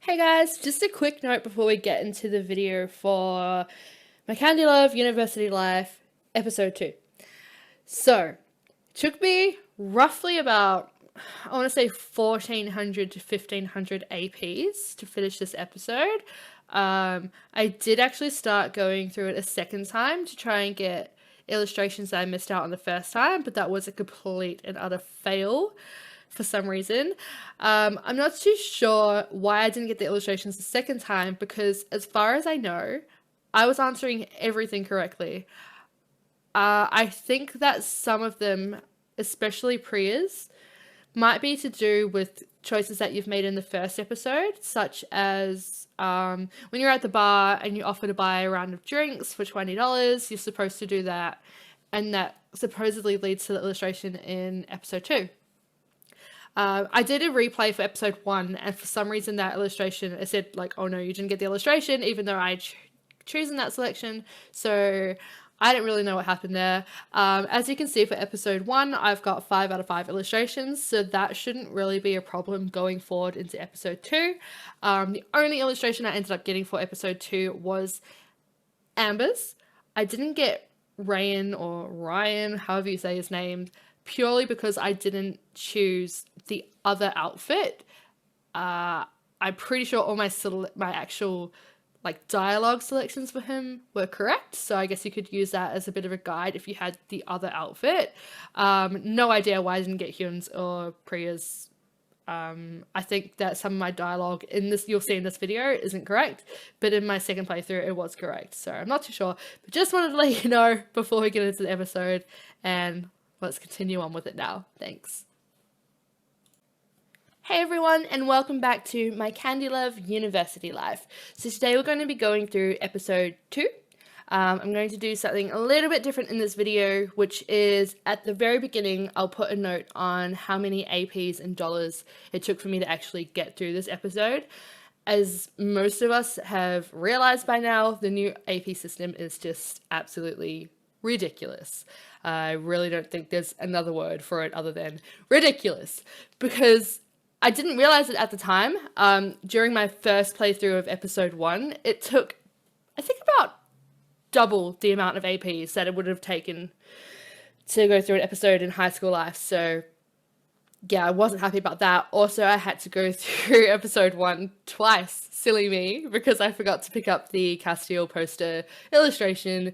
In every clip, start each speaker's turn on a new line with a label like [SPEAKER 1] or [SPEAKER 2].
[SPEAKER 1] Hey guys, just a quick note before we get into the video for My Candy Love University Life episode 2. So, it took me roughly about, I want to say 1400 to 1500 APs to finish this episode. I did actually start going through it a second time to try and get illustrations that I missed out on the first time, but that was a complete and utter fail for some reason. I'm not too sure why I didn't get the illustrations the second time because, as far as I know, I was answering everything correctly. I think that some of them, especially Priya's, might be to do with choices that you've made in the first episode, such as when you're at the bar and you offer to buy a round of drinks for $20, you're supposed to do that, and that supposedly leads to the illustration in episode 2. I did a replay for episode 1, and for some reason that illustration, it said like, oh no, you didn't get the illustration, even though I chosen that selection. So I don't really know what happened there. As you can see for episode 1, I've got 5 out of 5 illustrations, so that shouldn't really be a problem going forward into episode 2. The only illustration I ended up getting for episode 2 was Amber's. I didn't get Ryan or Ryan, however you say his name, purely because I didn't choose the other outfit. I'm pretty sure all my actual like dialogue selections for him were correct, so I guess you could use that as a bit of a guide if you had the other outfit. No idea why I didn't get Hyun's or Priya's. I think that some of my dialogue in this, you'll see in this video, isn't correct, but in my second playthrough it was correct, so I'm not too sure, but just wanted to let you know before we get into the episode, and let's continue on with it now. Thanks. Hey everyone, and welcome back to My Candy Love University Life. So today we're going to be going through episode 2. I'm going to do something a little bit different in this video, which is at the very beginning, I'll put a note on how many APs and dollars it took for me to actually get through this episode. As most of us have realized by now, the new AP system is just absolutely ridiculous. I really don't think there's another word for it other than ridiculous, because I didn't realize it at the time. During my first playthrough of episode 1, it took, I think, about double the amount of APs that it would have taken to go through an episode in high school life. So yeah, I wasn't happy about that. Also, I had to go through episode 1 twice, silly me, because I forgot to pick up the Castile poster illustration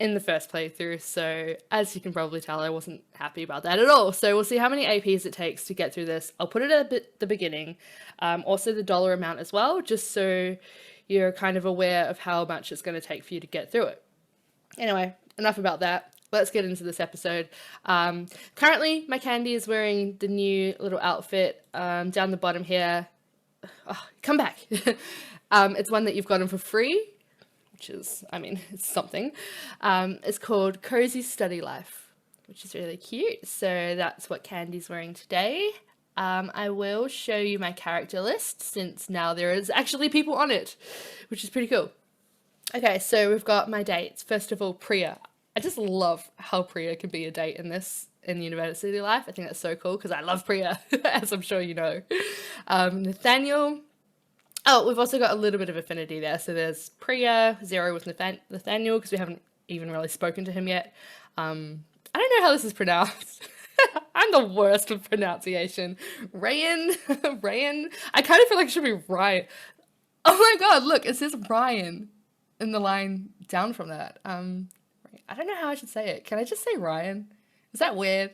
[SPEAKER 1] in the first playthrough. So as you can probably tell, I wasn't happy about that at all. So we'll see how many APs it takes to get through this. I'll put it at the beginning. Also the dollar amount as well, just so you're kind of aware of how much it's going to take for you to get through it. Anyway, enough about that. Let's get into this episode. Currently, my Candy is wearing the new little outfit down the bottom here. Oh, come back. It's one that you've gotten for free, which is, I mean, it's something. It's called Cozy Study Life, which is really cute. So that's what Candy's wearing today. I will show you my character list, since now there is actually people on it, which is pretty cool. Okay, so we've got my dates. First of all, Priya. I just love how Priya can be a date in University Life. I think that's so cool because I love Priya, as I'm sure you know. Nathaniel. Oh, we've also got a little bit of affinity there. So there's Priya, 0 with Nathaniel, because we haven't even really spoken to him yet. I don't know how this is pronounced. I'm the worst with pronunciation. Ryan. Ryan. I kind of feel like it should be Ryan. Oh my god, look, it says Ryan in the line down from that. I don't know how I should say it. Can I just say Ryan? Is that weird?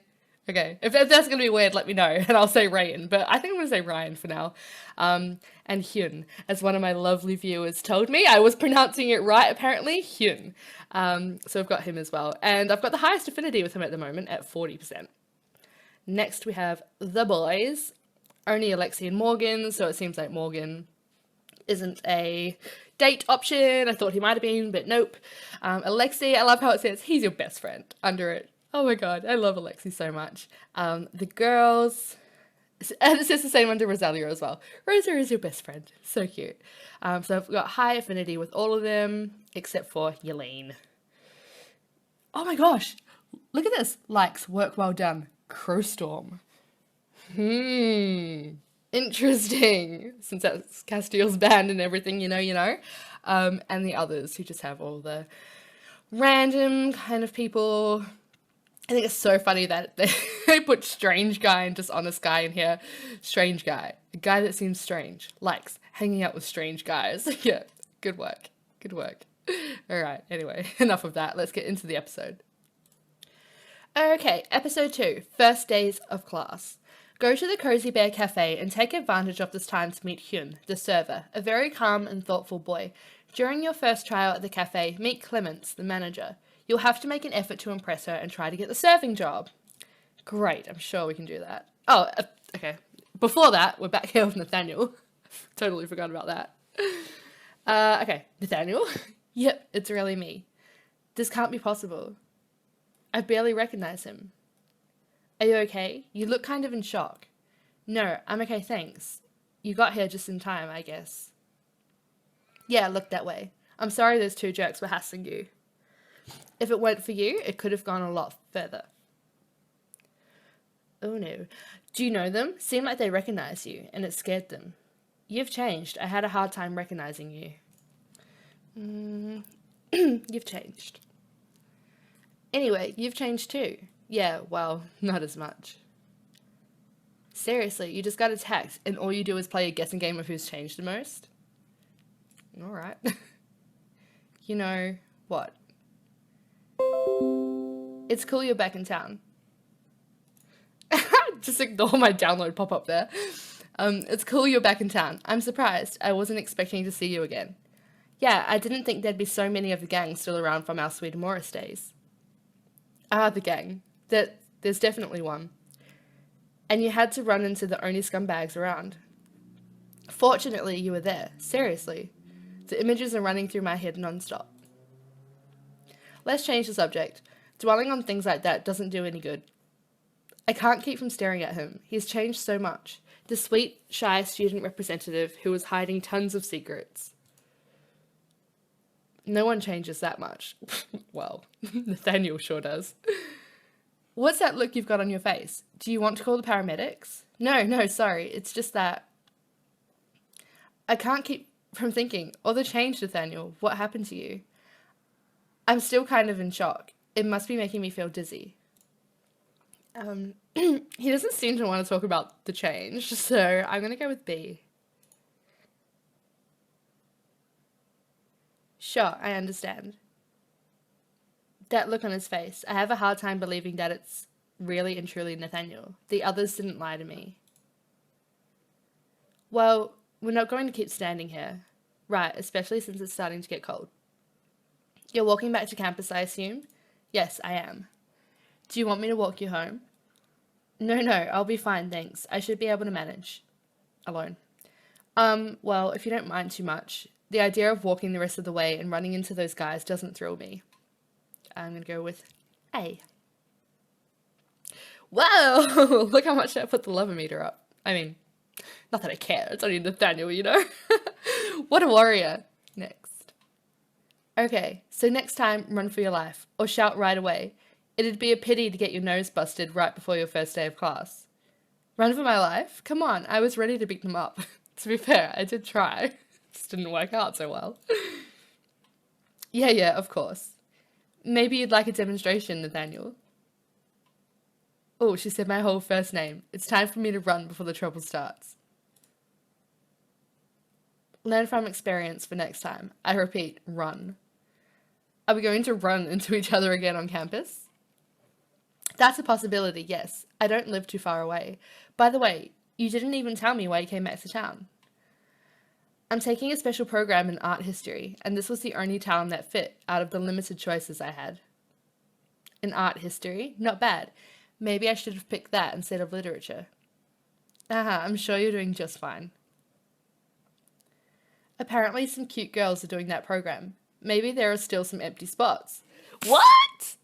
[SPEAKER 1] Okay, if that's going to be weird, let me know, and I'll say Ryan, but I think I'm going to say Ryan for now. And Hyun, as one of my lovely viewers told me, I was pronouncing it right, apparently, Hyun. So I've got him as well, and I've got the highest affinity with him at the moment at 40%. Next we have the boys, only Alexi and Morgan, so it seems like Morgan isn't a date option. I thought he might have been, but nope. Alexi, I love how it says he's your best friend under it. Oh my god, I love Alexi so much. The girls, and it says the same under Rosalia as well. Rosa is your best friend. So cute. So I've got high affinity with all of them, except for Yelene. Oh my gosh, look at this. Likes, work well done. Crowstorm. Interesting. Since that's Castiel's band and everything, and the others who just have all the random kind of people. I think it's so funny that they put strange guy and dishonest guy in here. Strange guy. A guy that seems strange. Likes hanging out with strange guys. Yeah, good work. Good work. All right, anyway, enough of that. Let's get into the episode. Okay, episode 2, First Days of Class. Go to the Cozy Bear Cafe and take advantage of this time to meet Hyun, the server, a very calm and thoughtful boy. During your first trial at the cafe, meet Clements, the manager. You'll have to make an effort to impress her and try to get the serving job. Great, I'm sure we can do that. Oh, okay. Before that, we're back here with Nathaniel. Totally forgot about that. Okay, Nathaniel? Yep, it's really me. This can't be possible. I barely recognize him. Are you okay? You look kind of in shock. No, I'm okay, thanks. You got here just in time, I guess. Yeah, look that way. I'm sorry those two jerks were hassling you. If it weren't for you, it could have gone a lot further. Oh no. Do you know them? Seem like they recognize you, and it scared them. You've changed. I had a hard time recognizing you. You've changed. Anyway, you've changed too. Yeah, well, not as much. Seriously, you just got attacked, and all you do is play a guessing game of who's changed the most? Alright. You know what? It's cool you're back in town. Just ignore my download pop-up there. It's cool you're back in town. I'm surprised. I wasn't expecting to see you again. Yeah, I didn't think there'd be so many of the gang still around from our Sweden Morris days. Ah, the gang. There's definitely one. And you had to run into the only scumbags around. Fortunately, you were there. Seriously. The images are running through my head non-stop. Let's change the subject. Dwelling on things like that doesn't do any good. I can't keep from staring at him. He's changed so much. The sweet, shy student representative who was hiding tons of secrets. No one changes that much. Well, Nathaniel sure does. What's that look you've got on your face? Do you want to call the paramedics? No, sorry. It's just that I can't keep from thinking. All the change, Nathaniel. What happened to you? I'm still kind of in shock. It must be making me feel dizzy. He doesn't seem to want to talk about the change, so I'm going to go with B. Sure, I understand. That look on his face. I have a hard time believing that it's really and truly Nathaniel. The others didn't lie to me. Well, we're not going to keep standing here. Right, especially since it's starting to get cold. You're walking back to campus, I assume? Yes, I am. Do you want me to walk you home? No, I'll be fine, thanks. I should be able to manage. Alone. Well, if you don't mind too much, the idea of walking the rest of the way and running into those guys doesn't thrill me. I'm going to go with A. Whoa! Look how much I put the love meter up. I mean, not that I care. It's only Nathaniel, you know? What a warrior. Next. Okay, so next time, run for your life. Or shout right away. It'd be a pity to get your nose busted right before your first day of class. Run for my life? Come on, I was ready to beat them up. To be fair, I did try. Just didn't work out so well. Yeah, of course. Maybe you'd like a demonstration, Nathaniel. Oh, she said my whole first name. It's time for me to run before the trouble starts. Learn from experience for next time. I repeat, run. Are we going to run into each other again on campus? That's a possibility, yes. I don't live too far away. By the way, you didn't even tell me why you came back to town. I'm taking a special program in art history, and this was the only town that fit out of the limited choices I had. In art history? Not bad. Maybe I should have picked that instead of literature. I'm sure you're doing just fine. Apparently some cute girls are doing that program. Maybe there are still some empty spots. What?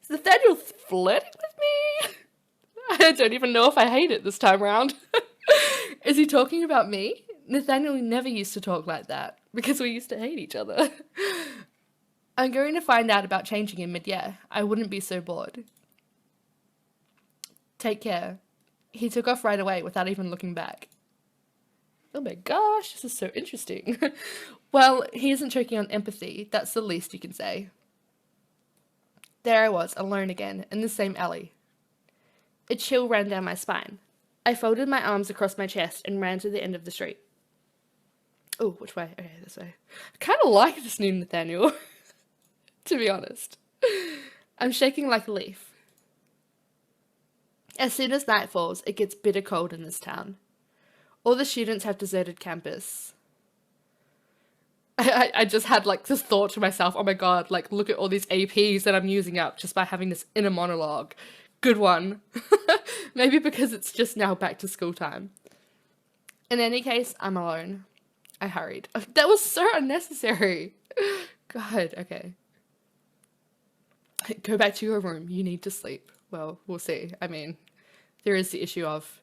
[SPEAKER 1] Is Nathaniel flirting with me? I don't even know if I hate it this time around. Is he talking about me? Nathaniel never used to talk like that, because we used to hate each other. I'm going to find out about changing in mid-year. I wouldn't be so bored. Take care. He took off right away without even looking back. Oh my gosh, this is so interesting. Well, he isn't choking on empathy. That's the least you can say. There I was, alone again, in the same alley. A chill ran down my spine. I folded my arms across my chest and ran to the end of the street. Oh, which way? Okay, this way. I kind of like this new Nathaniel, to be honest. I'm shaking like a leaf. As soon as night falls, it gets bitter cold in this town. All the students have deserted campus. I just had like this thought to myself, oh my god, like look at all these APs that I'm using up just by having this inner monologue. Good one. Maybe because it's just now back to school time. In any case, I'm alone. I hurried. That was so unnecessary. God, okay. Go back to your room. You need to sleep. Well, we'll see. I mean, there is the issue of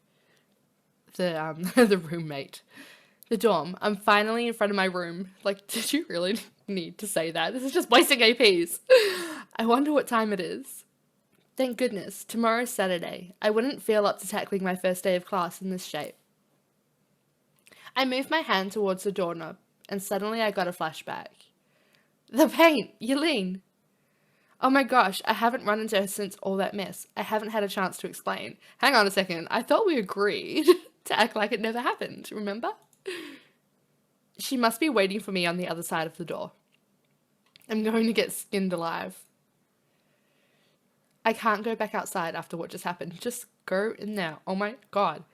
[SPEAKER 1] the the roommate. The dorm. I'm finally in front of my room. Like, did you really need to say that? This is just wasting APs. I wonder what time it is. Thank goodness. Tomorrow's Saturday. I wouldn't feel up to tackling my first day of class in this shape. I moved my hand towards the doorknob, and suddenly I got a flashback. The paint! Yelene! Oh my gosh, I haven't run into her since all that mess. I haven't had a chance to explain. Hang on a second. I thought we agreed to act like it never happened, remember? She must be waiting for me on the other side of the door. I'm going to get skinned alive. I can't go back outside after what just happened. Just go in there. Oh my god.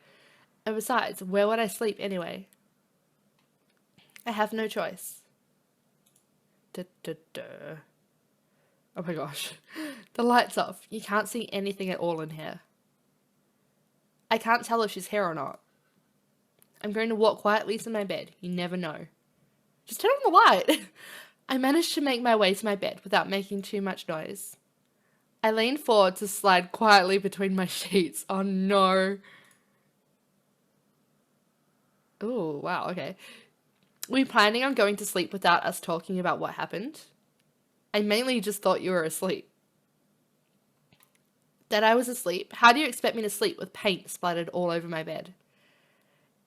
[SPEAKER 1] And besides, where would I sleep anyway? I have no choice. Oh my gosh. The light's off. You can't see anything at all in here. I can't tell if she's here or not. I'm going to walk quietly to my bed. You never know. Just turn on the light. I managed to make my way to my bed without making too much noise. I leaned forward to slide quietly between my sheets. Oh no. Oh, wow, okay. Were you planning on going to sleep without us talking about what happened? I mainly just thought you were asleep. That I was asleep? How do you expect me to sleep with paint splattered all over my bed?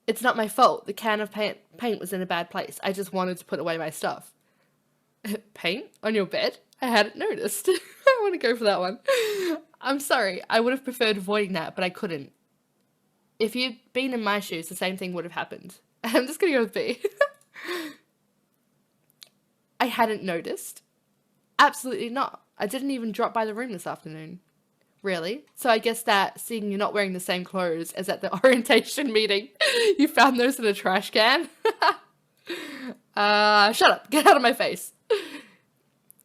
[SPEAKER 1] It's not my fault. The can of paint was in a bad place. I just wanted to put away my stuff. Paint? On your bed? I hadn't noticed. I want to go for that one. I'm sorry. I would have preferred avoiding that, but I couldn't. If you'd been in my shoes, the same thing would have happened. I'm just going to go with B. I hadn't noticed. Absolutely not. I didn't even drop by the room this afternoon. Really? So I guess that seeing you're not wearing the same clothes as at the orientation meeting, you found those in a trash can? Shut up. Get out of my face.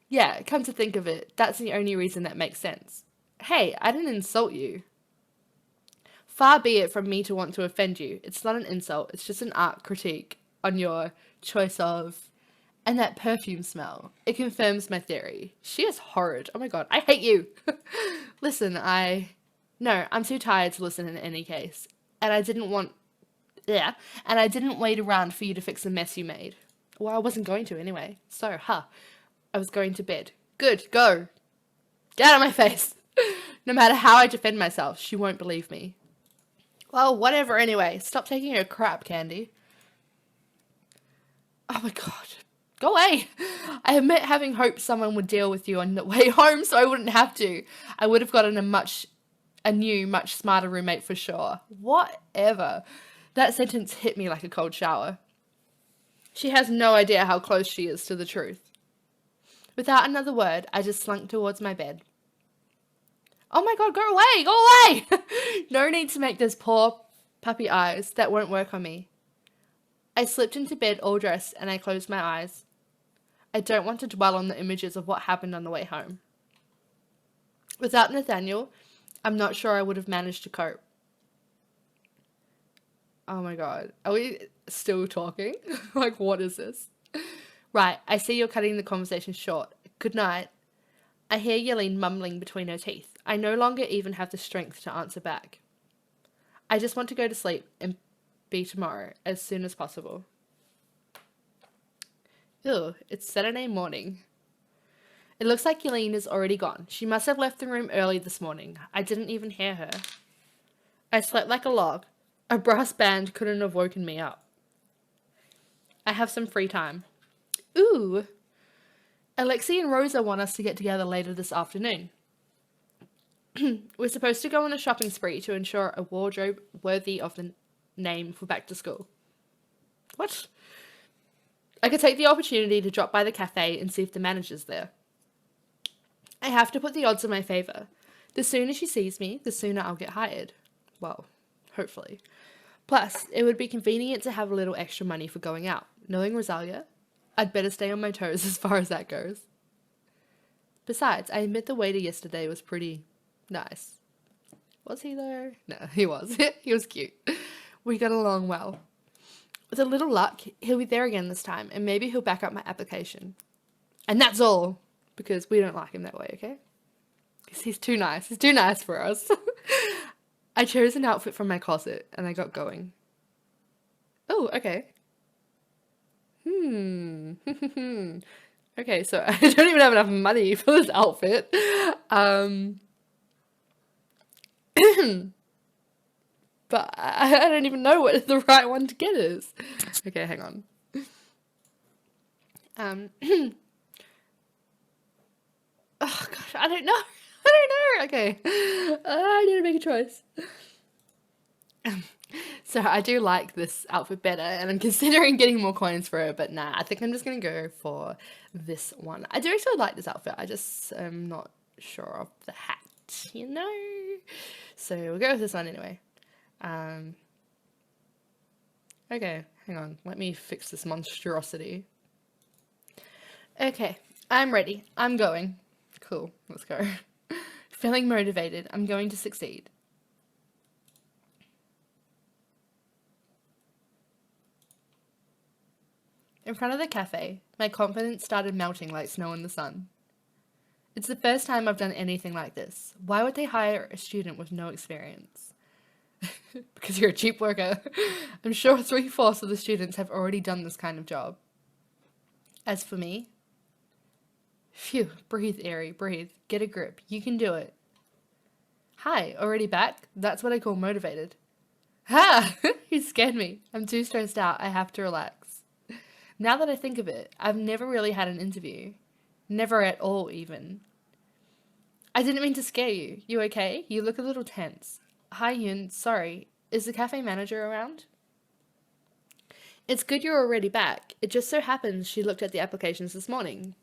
[SPEAKER 1] Yeah, come to think of it, that's the only reason that makes sense. Hey, I didn't insult you. Far be it from me to want to offend you. It's not an insult. It's just an art critique on your choice of... And that perfume smell. It confirms my theory. She is horrid. Oh my god, I hate you. Listen, No, I'm too tired to listen in any case. And I didn't want... Yeah. And I didn't wait around for you to fix the mess you made. Well, I wasn't going to anyway. So, I was going to bed. Good, go. Get out of my face. No matter how I defend myself, she won't believe me. Well, whatever anyway. Stop taking her crap, Candy. Oh my god. Go away. I admit having hoped someone would deal with you on the way home so I wouldn't have to. I would have gotten a new, much smarter roommate for sure. Whatever. That sentence hit me like a cold shower. She has no idea how close she is to the truth. Without another word, I just slunk towards my bed. Oh my god, go away! Go away! No need to make those poor puppy eyes. That won't work on me. I slipped into bed all dressed and I closed my eyes. I don't want to dwell on the images of what happened on the way home. Without Nathaniel, I'm not sure I would have managed to cope. Oh my god. Are we still talking? Like, what is this? Right, I see you're cutting the conversation short. Good night. I hear Yelene mumbling between her teeth. I no longer even have the strength to answer back. I just want to go to sleep and be tomorrow as soon as possible. Ew, it's Saturday morning. It looks like Yelene is already gone. She must have left the room early this morning. I didn't even hear her. I slept like a log. A brass band couldn't have woken me up. I have some free time. Ooh. Alexi and Rosa want us to get together later this afternoon. We're supposed to go on a shopping spree to ensure a wardrobe worthy of the name for back to school. What? I could take the opportunity to drop by the cafe and see if the manager's there. I have to put the odds in my favour. The sooner she sees me, the sooner I'll get hired. Well, hopefully. Plus, it would be convenient to have a little extra money for going out. Knowing Rosalia, I'd better stay on my toes as far as that goes. Besides, I admit the waiter yesterday was pretty nice. Was he though? No, he was. He was cute. We got along well. With a little luck, he'll be there again this time, and maybe he'll back up my application. And that's all, because we don't like him that way, okay? Because he's too nice. He's too nice for us. I chose an outfit from my closet, and I got going. Oh, okay. Okay, so I don't even have enough money for this outfit. But I don't even know what the right one to get is. Okay, hang on. Oh gosh, I don't know. Okay, I need to make a choice. So I do like this outfit better, and I'm considering getting more coins for it, but nah, I think I'm just gonna go for this one. I do actually like this outfit, I just am not sure of the hat, you know? So we'll go with this one anyway. Okay, hang on, let me fix this monstrosity. Okay, I'm ready. I'm going. Cool, let's go. Feeling motivated. I'm going to succeed. In front of the cafe, my confidence started melting like snow in the sun. It's the first time I've done anything like this. Why would they hire a student with no experience? Because you're a cheap worker. I'm sure 3/4 of the students have already done this kind of job. As for me, phew, breathe, Airy, breathe. Get a grip. You can do it. Hi, already back? That's what I call motivated. Ha! You scared me. I'm too stressed out. I have to relax. Now that I think of it, I've never really had an interview. Never at all, even. I didn't mean to scare you. You okay? You look a little tense. Hi, Yoon. Sorry. Is the cafe manager around? It's good you're already back. It just so happens she looked at the applications this morning.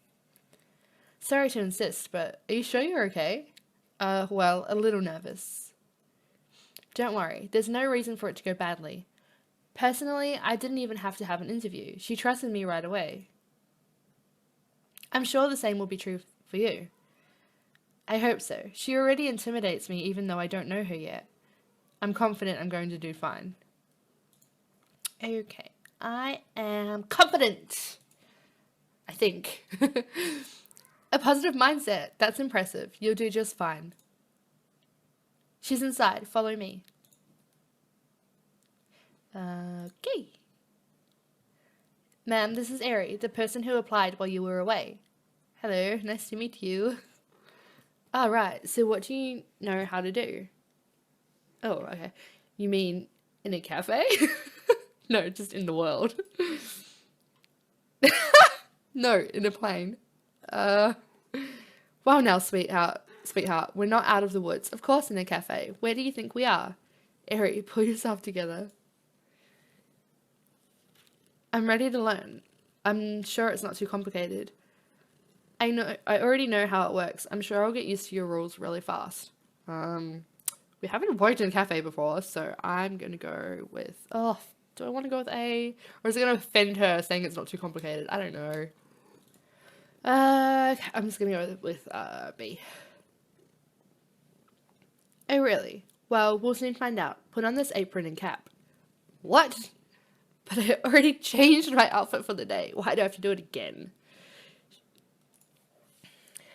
[SPEAKER 1] Sorry to insist, but are you sure you're okay? Well, a little nervous. Don't worry. There's no reason for it to go badly. Personally, I didn't even have to have an interview. She trusted me right away. I'm sure the same will be true for you. I hope so. She already intimidates me even though I don't know her yet. I'm confident I'm going to do fine. Okay. I am confident. I think. A positive mindset. That's impressive. You'll do just fine. She's inside. Follow me. Okay. Ma'am, this is Airy, the person who applied while you were away. Hello, nice to meet you. Ah, right. So what do you know how to do? Oh, okay. You mean in a cafe? No, just in the world. No, in a plane. Well now, sweetheart, we're not out of the woods. Of course in a cafe. Where do you think we are? Airy, pull yourself together. I'm ready to learn. I'm sure it's not too complicated. I already know how it works. I'm sure I'll get used to your rules really fast. We haven't worked in a cafe before, so I'm gonna go with, do I want to go with A? Or is it gonna offend her saying it's not too complicated? I don't know. I'm just gonna go with B. Oh really? Well, we'll soon find out. Put on this apron and cap. What? But I already changed my outfit for the day. Why do I have to do it again?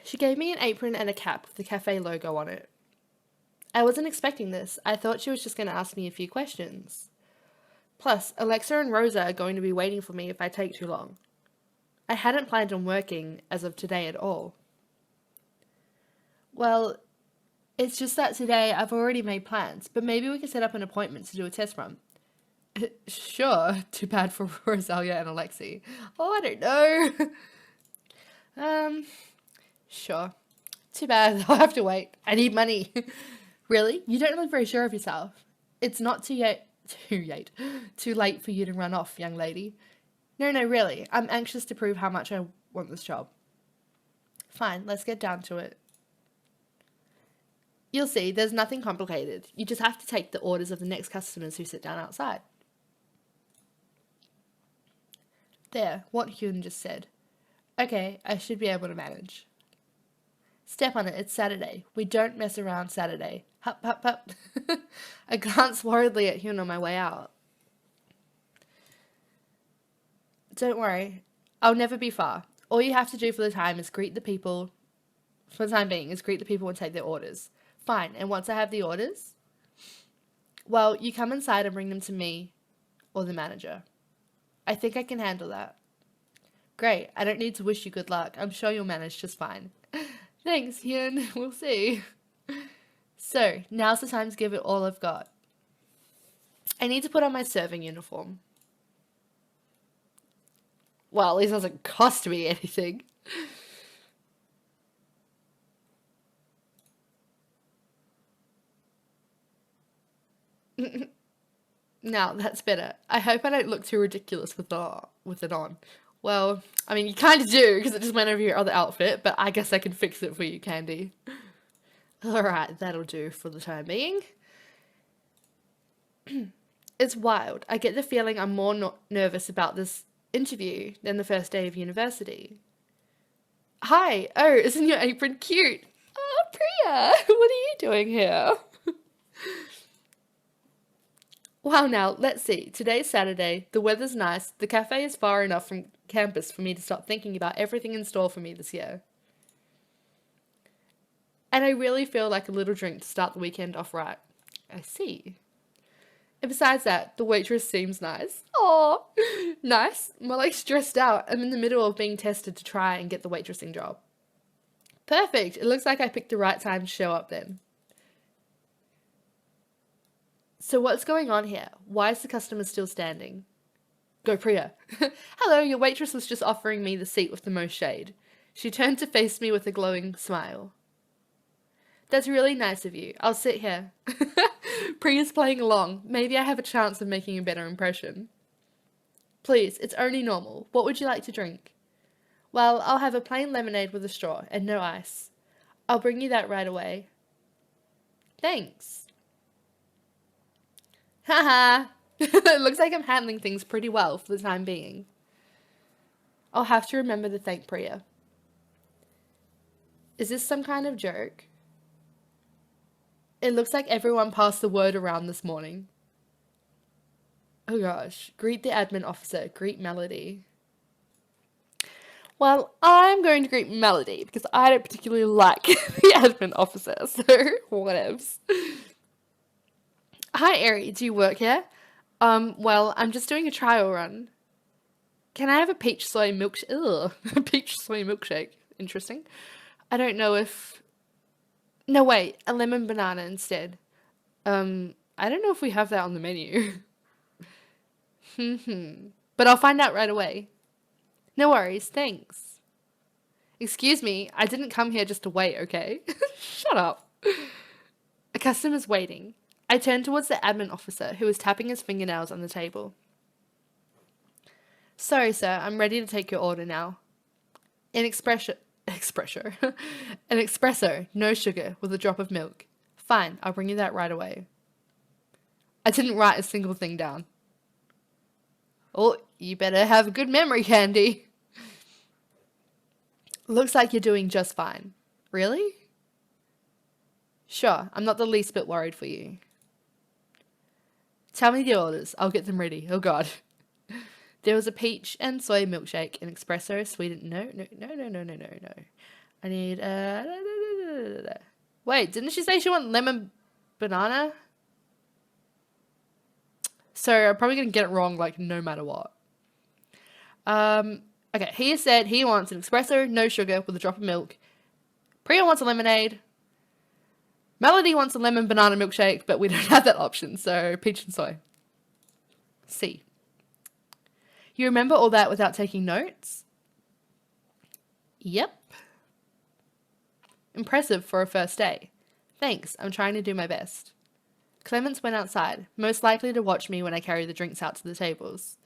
[SPEAKER 1] She gave me an apron and a cap with the cafe logo on it. I wasn't expecting this. I thought she was just going to ask me a few questions. Plus, Alexa and Rosa are going to be waiting for me if I take too long. I hadn't planned on working as of today at all. Well, it's just that today I've already made plans, but maybe we can set up an appointment to do a test run. Sure. Too bad for Rosalia and Alexi. Oh, I don't know. um, sure. Too bad. I'll have to wait. I need money. Really? You don't look very sure of yourself. It's not too late for you to run off, young lady. No, no, really. I'm anxious to prove how much I want this job. Fine, let's get down to it. You'll see, there's nothing complicated. You just have to take the orders of the next customers who sit down outside. There, what Hyun just said. Okay, I should be able to manage. Step on it, it's Saturday. We don't mess around Saturday. Hup, hup, hup. I glanced worriedly at Hyun on my way out. Don't worry, I'll never be far. All you have to do for the time being is greet the people and take their orders. Fine, and once I have the orders, well, you come inside and bring them to me or the manager. I think I can handle that. Great, I don't need to wish you good luck. I'm sure you'll manage just fine. Thanks, Hyun. We'll see. So, now's the time to give it all I've got. I need to put on my serving uniform. Well, at least it doesn't cost me anything. Now, that's better. I hope I don't look too ridiculous with it on. Well, I mean, you kind of do, because it just went over your other outfit, but I guess I can fix it for you, Candy. Alright, that'll do for the time being. It's wild. I get the feeling I'm more nervous about this interview than the first day of university. Hi! Oh, isn't your apron cute? Oh, Priya! What are you doing here? Wow, now, let's see. Today's Saturday, the weather's nice, the cafe is far enough from campus for me to stop thinking about everything in store for me this year. And I really feel like a little drink to start the weekend off right. I see. And besides that, the waitress seems nice. Aw, nice. More like stressed out. I'm in the middle of being tested to try and get the waitressing job. Perfect. It looks like I picked the right time to show up then. So what's going on here? Why is the customer still standing? Go Priya. Hello, your waitress was just offering me the seat with the most shade. She turned to face me with a glowing smile. That's really nice of you. I'll sit here. Priya's playing along. Maybe I have a chance of making a better impression. Please, it's only normal. What would you like to drink? Well, I'll have a plain lemonade with a straw and no ice. I'll bring you that right away. Thanks. Haha. It looks like I'm handling things pretty well for the time being. I'll have to remember to thank Priya. Is this some kind of joke? It looks like everyone passed the word around this morning. Oh gosh. Greet the admin officer. Greet Melody. Well, I'm going to greet Melody because I don't particularly like the admin officer, so whatevs. Hi, Eri. Do you work here? Well, I'm just doing a trial run. Can I have a peach soy milkshake? Ugh, a peach soy milkshake. Interesting. I don't know if... No, wait. A lemon banana instead. I don't know if we have that on the menu. But I'll find out right away. No worries. Thanks. Excuse me. I didn't come here just to wait, okay? Shut up. A customer's waiting. I turned towards the admin officer, who was tapping his fingernails on the table. Sorry, sir, I'm ready to take your order now. An espresso, an espresso, no sugar, with a drop of milk. Fine, I'll bring you that right away. I didn't write a single thing down. Oh, you better have a good memory, Candy. Looks like you're doing just fine. Really? Sure, I'm not the least bit worried for you. Tell me the orders. I'll get them ready. Oh god. There was a peach and soy milkshake, an espresso, sweetened... No. I need... Wait, didn't she say she wanted lemon banana? So I'm probably going to get it wrong, like, no matter what. Okay, he said he wants an espresso, no sugar, with a drop of milk. Priya wants a lemonade. Melody wants a lemon banana milkshake, but we don't have that option, so peach and soy. C. You remember all that without taking notes? Yep. Impressive for a first day. Thanks, I'm trying to do my best. Clements went outside, most likely to watch me when I carry the drinks out to the tables.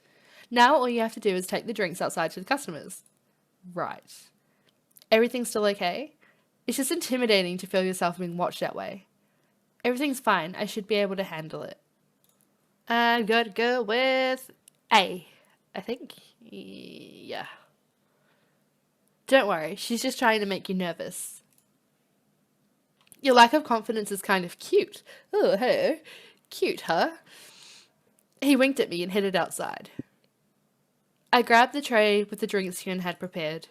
[SPEAKER 1] Now all you have to do is take the drinks outside to the customers. Right. Everything's still okay? It's just intimidating to feel yourself being watched that way. Everything's fine, I should be able to handle it. I'm gonna go with A, I think. Yeah. Don't worry, she's just trying to make you nervous. Your lack of confidence is kind of cute. Oh, hey. Cute, huh? He winked at me and headed outside. I grabbed the tray with the drinks Hyun had prepared.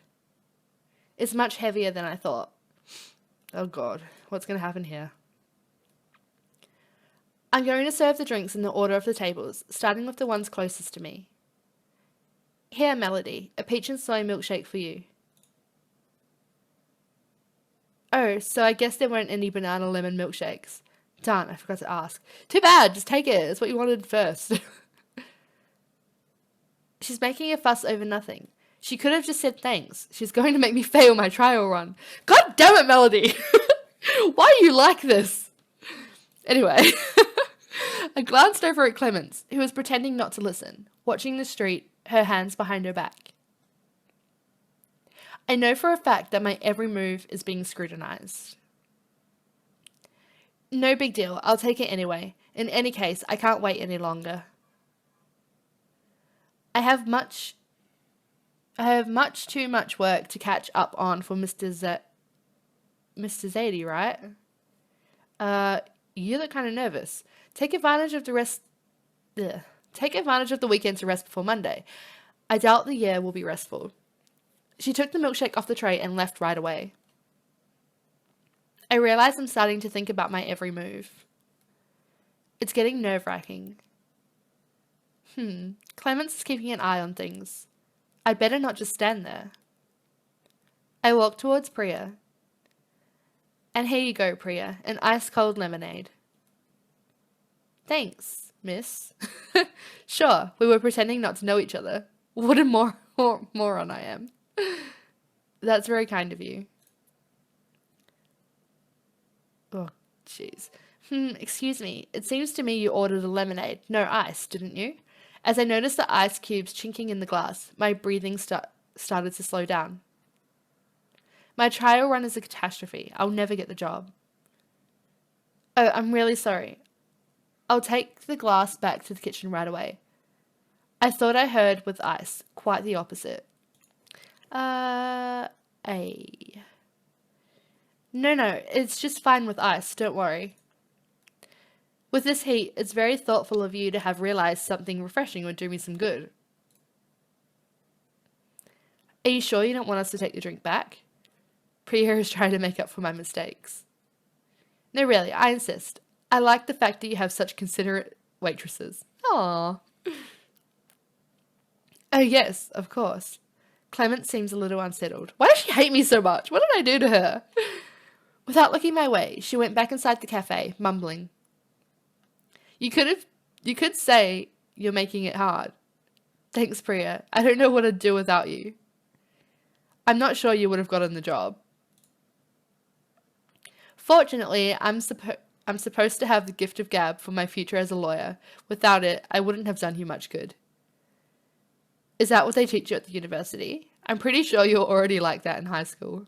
[SPEAKER 1] It's much heavier than I thought. Oh god, what's going to happen here? I'm going to serve the drinks in the order of the tables, starting with the ones closest to me. Here, Melody, a peach and soy milkshake for you. Oh, so I guess there weren't any banana lemon milkshakes. Darn, I forgot to ask. Too bad, just take it. It's what you wanted first. She's making a fuss over nothing. She could have just said thanks. She's going to make me fail my trial run. God damn it, Melody! Why are you like this? Anyway, I glanced over at Clements, who was pretending not to listen, watching the street, her hands behind her back. I know for a fact that my every move is being scrutinized. No big deal, I'll take it anyway. In any case, I can't wait any longer. I have much too much work to catch up on for Mr. Zadie, right? You look kind of nervous. Take advantage of the weekend to rest before Monday. I doubt the year will be restful. She took the milkshake off the tray and left right away. I realize I'm starting to think about my every move. It's getting nerve-wracking. Clements is keeping an eye on things. I'd better not just stand there. I walk towards Priya. And here you go, Priya, an ice-cold lemonade. Thanks, miss. Sure, we were pretending not to know each other. What a moron I am. That's very kind of you. Oh, jeez. Excuse me. It seems to me you ordered a lemonade, no ice, didn't you? As I noticed the ice cubes chinking in the glass, my breathing started to slow down. My trial run is a catastrophe. I'll never get the job. Oh, I'm really sorry. I'll take the glass back to the kitchen right away. I thought I heard with ice. Quite the opposite. A. No, it's just fine with ice, don't worry. With this heat, it's very thoughtful of you to have realized something refreshing would do me some good. Are you sure you don't want us to take the drink back? Priya is trying to make up for my mistakes. No, really, I insist. I like the fact that you have such considerate waitresses. Aww. Oh yes, of course. Clement seems a little unsettled. Why does she hate me so much? What did I do to her? Without looking my way, she went back inside the cafe, mumbling. You could say you're making it hard. Thanks, Priya. I don't know what I'd do without you. I'm not sure you would have gotten the job. Fortunately, I'm supposed to have the gift of gab for my future as a lawyer. Without it, I wouldn't have done you much good. Is that what they teach you at the university? I'm pretty sure you're already like that in high school.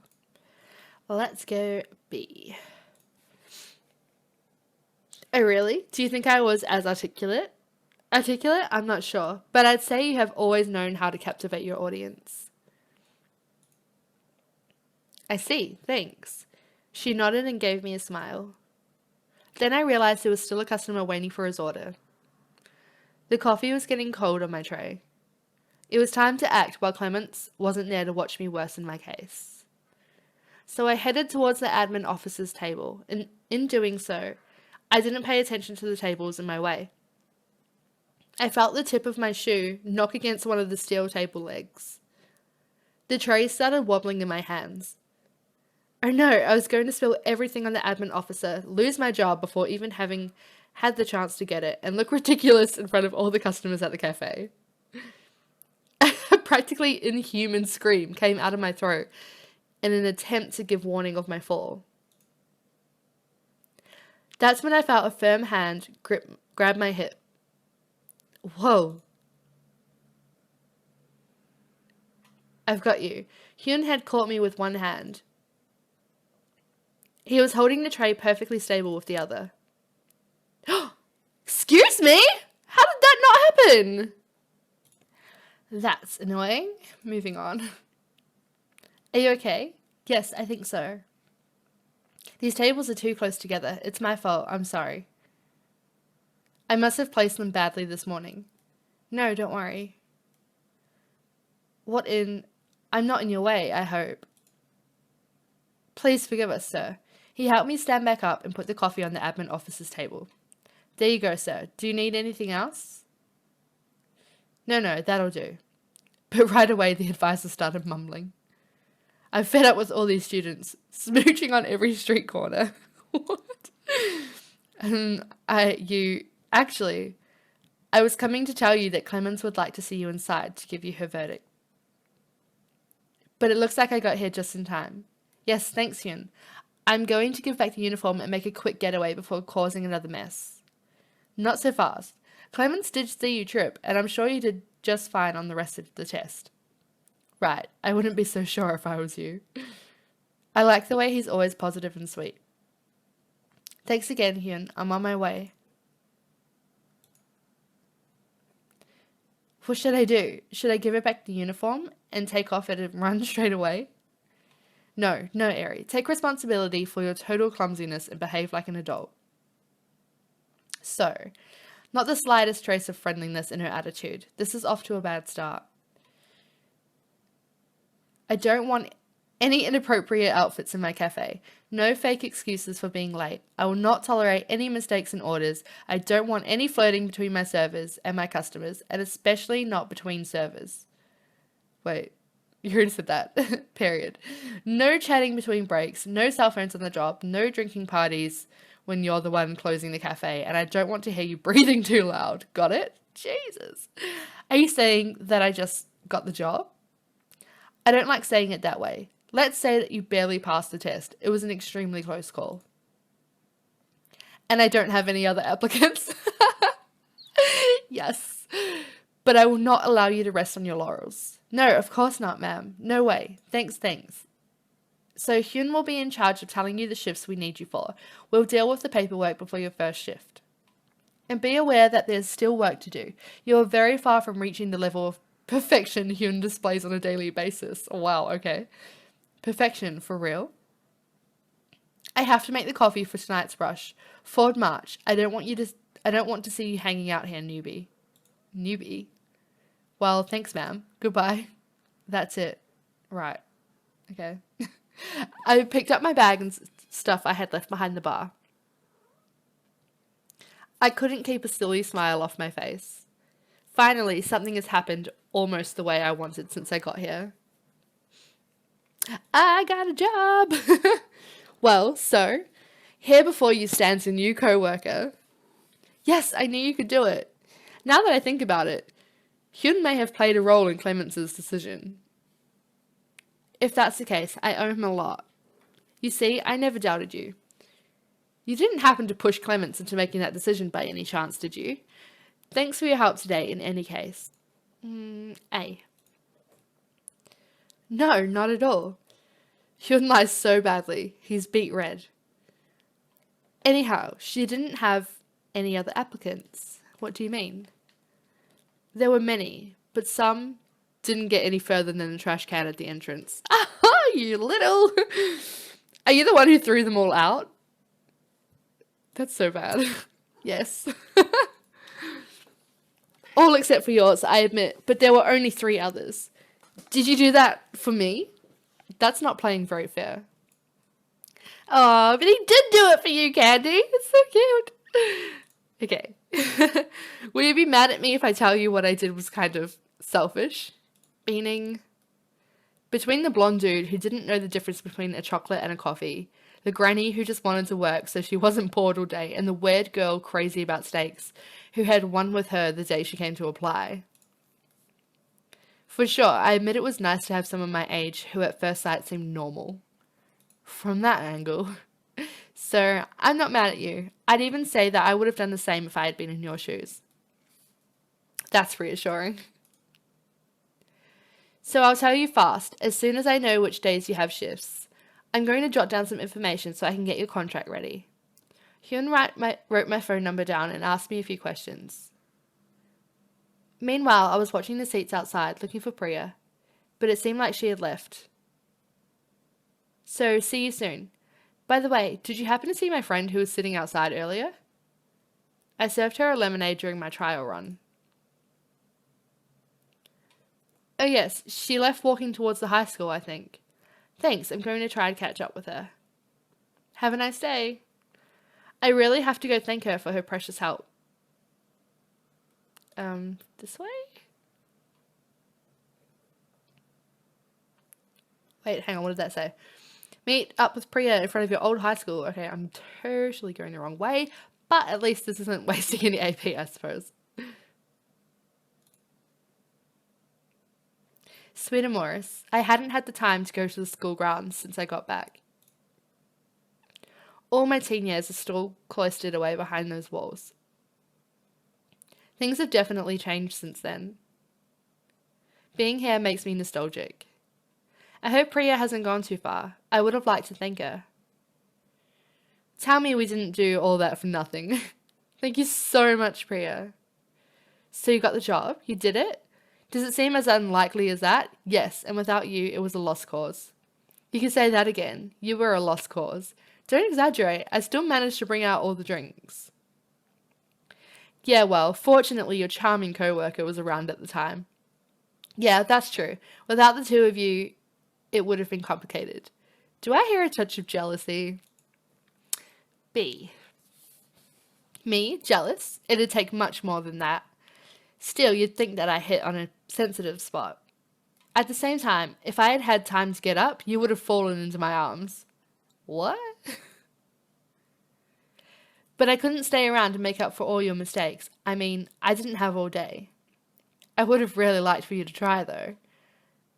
[SPEAKER 1] Let's go B. Oh, really? Do you think I was as articulate? Articulate? I'm not sure. But I'd say you have always known how to captivate your audience. I see. Thanks. She nodded and gave me a smile. Then I realized there was still a customer waiting for his order. The coffee was getting cold on my tray. It was time to act while Clements wasn't there to watch me worsen my case. So I headed towards the admin officer's table, and in doing so, I didn't pay attention to the tables in my way. I felt the tip of my shoe knock against one of the steel table legs. The tray started wobbling in my hands. Oh no, I was going to spill everything on the admin officer, lose my job before even having had the chance to get it and look ridiculous in front of all the customers at the cafe. A practically inhuman scream came out of my throat in an attempt to give warning of my fall. That's when I felt a firm hand grab my hip. Whoa. I've got you. Hyun had caught me with one hand. He was holding the tray perfectly stable with the other. Excuse me? How did that not happen? That's annoying. Moving on. Are you okay? Yes, I think so. These tables are too close together. It's my fault. I'm sorry. I must have placed them badly this morning. No, don't worry. I'm not in your way, I hope. Please forgive us, sir. He helped me stand back up and put the coffee on the admin officer's table. There you go, sir. Do you need anything else? No, that'll do. But right away, the advisor started mumbling. I'm fed up with all these students, smooching on every street corner. What? I was coming to tell you that Clemens would like to see you inside to give you her verdict. But it looks like I got here just in time. Yes, thanks, Hyun. I'm going to give back the uniform and make a quick getaway before causing another mess. Not so fast. Clemens did see you trip, and I'm sure you did just fine on the rest of the test. Right, I wouldn't be so sure if I was you. I like the way he's always positive and sweet. Thanks again, Hyun. I'm on my way. What should I do? Should I give her back the uniform and take off and run straight away? No, Eri. Take responsibility for your total clumsiness and behave like an adult. So, not the slightest trace of friendliness in her attitude. This is off to a bad start. I don't want any inappropriate outfits in my cafe. No fake excuses for being late. I will not tolerate any mistakes in orders. I don't want any flirting between my servers and my customers, and especially not between servers. Wait, you already said that. Period. No chatting between breaks, no cell phones on the job, no drinking parties when you're the one closing the cafe, and I don't want to hear you breathing too loud. Got it? Jesus. Are you saying that I just got the job? I don't like saying it that way. Let's say that you barely passed the test. It was an extremely close call. And I don't have any other applicants. Yes. But I will not allow you to rest on your laurels. No, of course not, ma'am. No way. Thanks. So Hyun will be in charge of telling you the shifts we need you for. We'll deal with the paperwork before your first shift. And be aware that there's still work to do. You are very far from reaching the level of perfection Hyun displays on a daily basis. Oh, wow, okay. Perfection, for real? I have to make the coffee for tonight's rush. Forward march. I don't want to see you hanging out here, newbie. Newbie? Well, thanks, ma'am. Goodbye. That's it. Right. Okay. I picked up my bag and stuff I had left behind the bar. I couldn't keep a silly smile off my face. Finally, something has happened almost the way I wanted since I got here. I got a job! Well, so, here before you stands a new co-worker. Yes, I knew you could do it. Now that I think about it, Hyun may have played a role in Clemens's decision. If that's the case, I owe him a lot. You see, I never doubted you. You didn't happen to push Clemens into making that decision by any chance, did you? Thanks for your help today, in any case. A. No, not at all. Hyun lies so badly, he's beet red. Anyhow, she didn't have any other applicants. What do you mean? There were many, but some didn't get any further than the trash can at the entrance. Ah, you little... Are you the one who threw them all out? That's so bad. Yes. All except for yours, I admit, but there were only 3 others. Did you do that for me? That's not playing very fair. Oh, but he did do it for you, Candy. It's so cute. Okay. Will you be mad at me if I tell you what I did was kind of selfish? Meaning, between the blonde dude who didn't know the difference between a chocolate and a coffee, the granny who just wanted to work so she wasn't bored all day, and the weird girl crazy about steaks who had one with her the day she came to apply. For sure, I admit it was nice to have someone my age who at first sight seemed normal. From that angle. So, I'm not mad at you. I'd even say that I would have done the same if I had been in your shoes. That's reassuring. So I'll tell you fast, as soon as I know which days you have shifts. I'm going to jot down some information so I can get your contract ready. Hyun wrote my phone number down and asked me a few questions. Meanwhile, I was watching the seats outside looking for Priya, but it seemed like she had left. So, see you soon. By the way, did you happen to see my friend who was sitting outside earlier? I served her a lemonade during my trial run. Oh yes, she left walking towards the high school, I think. Thanks, I'm going to try and catch up with her. Have a nice day. I really have to go thank her for her precious help. This way? Wait, hang on, what did that say? Meet up with Priya in front of your old high school. Okay, I'm totally going the wrong way, but at least this isn't wasting any AP, I suppose. Sweeter Morris, I hadn't had the time to go to the school grounds since I got back. All my teen years are still cloistered away behind those walls. Things have definitely changed since then. Being here makes me nostalgic. I hope Priya hasn't gone too far. I would have liked to thank her. Tell me we didn't do all that for nothing. Thank you so much, Priya. So you got the job? You did it? Does it seem as unlikely as that? Yes, and without you, it was a lost cause. You can say that again. You were a lost cause. Don't exaggerate. I still managed to bring out all the drinks. Yeah, well, fortunately your charming co-worker was around at the time. Yeah, that's true. Without the two of you, it would have been complicated. Do I hear a touch of jealousy? B. Me? Jealous? It'd take much more than that. Still, you'd think that I hit on a sensitive spot. At the same time, if I had had time to get up, you would have fallen into my arms. What? But I couldn't stay around to make up for all your mistakes. I mean, I didn't have all day. I would have really liked for you to try, though.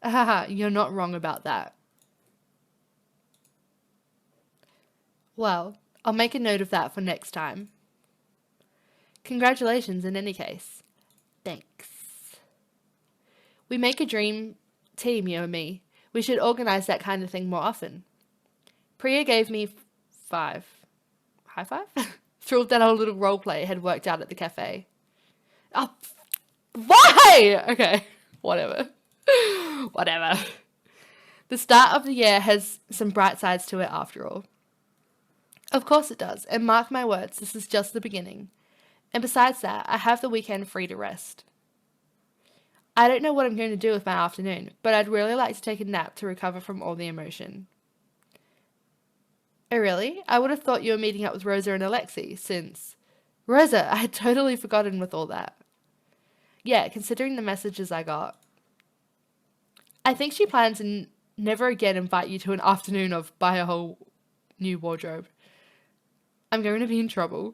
[SPEAKER 1] Haha, you're not wrong about that. Well, I'll make a note of that for next time. Congratulations in any case. Thanks. We make a dream team, you and me. We should organize that kind of thing more often. Priya gave me 5. High five? Thrilled that our little role play had worked out at the cafe. Oh, why? Okay, whatever. Whatever. The start of the year has some bright sides to it after all. Of course it does, and mark my words, this is just the beginning. And besides that, I have the weekend free to rest. I don't know what I'm going to do with my afternoon, but I'd really like to take a nap to recover from all the emotion. Oh really? I would have thought you were meeting up with Rosa and Alexi, since... Rosa, I had totally forgotten with all that. Yeah, considering the messages I got. I think she plans to never again invite you to an afternoon of buy a whole new wardrobe. I'm going to be in trouble.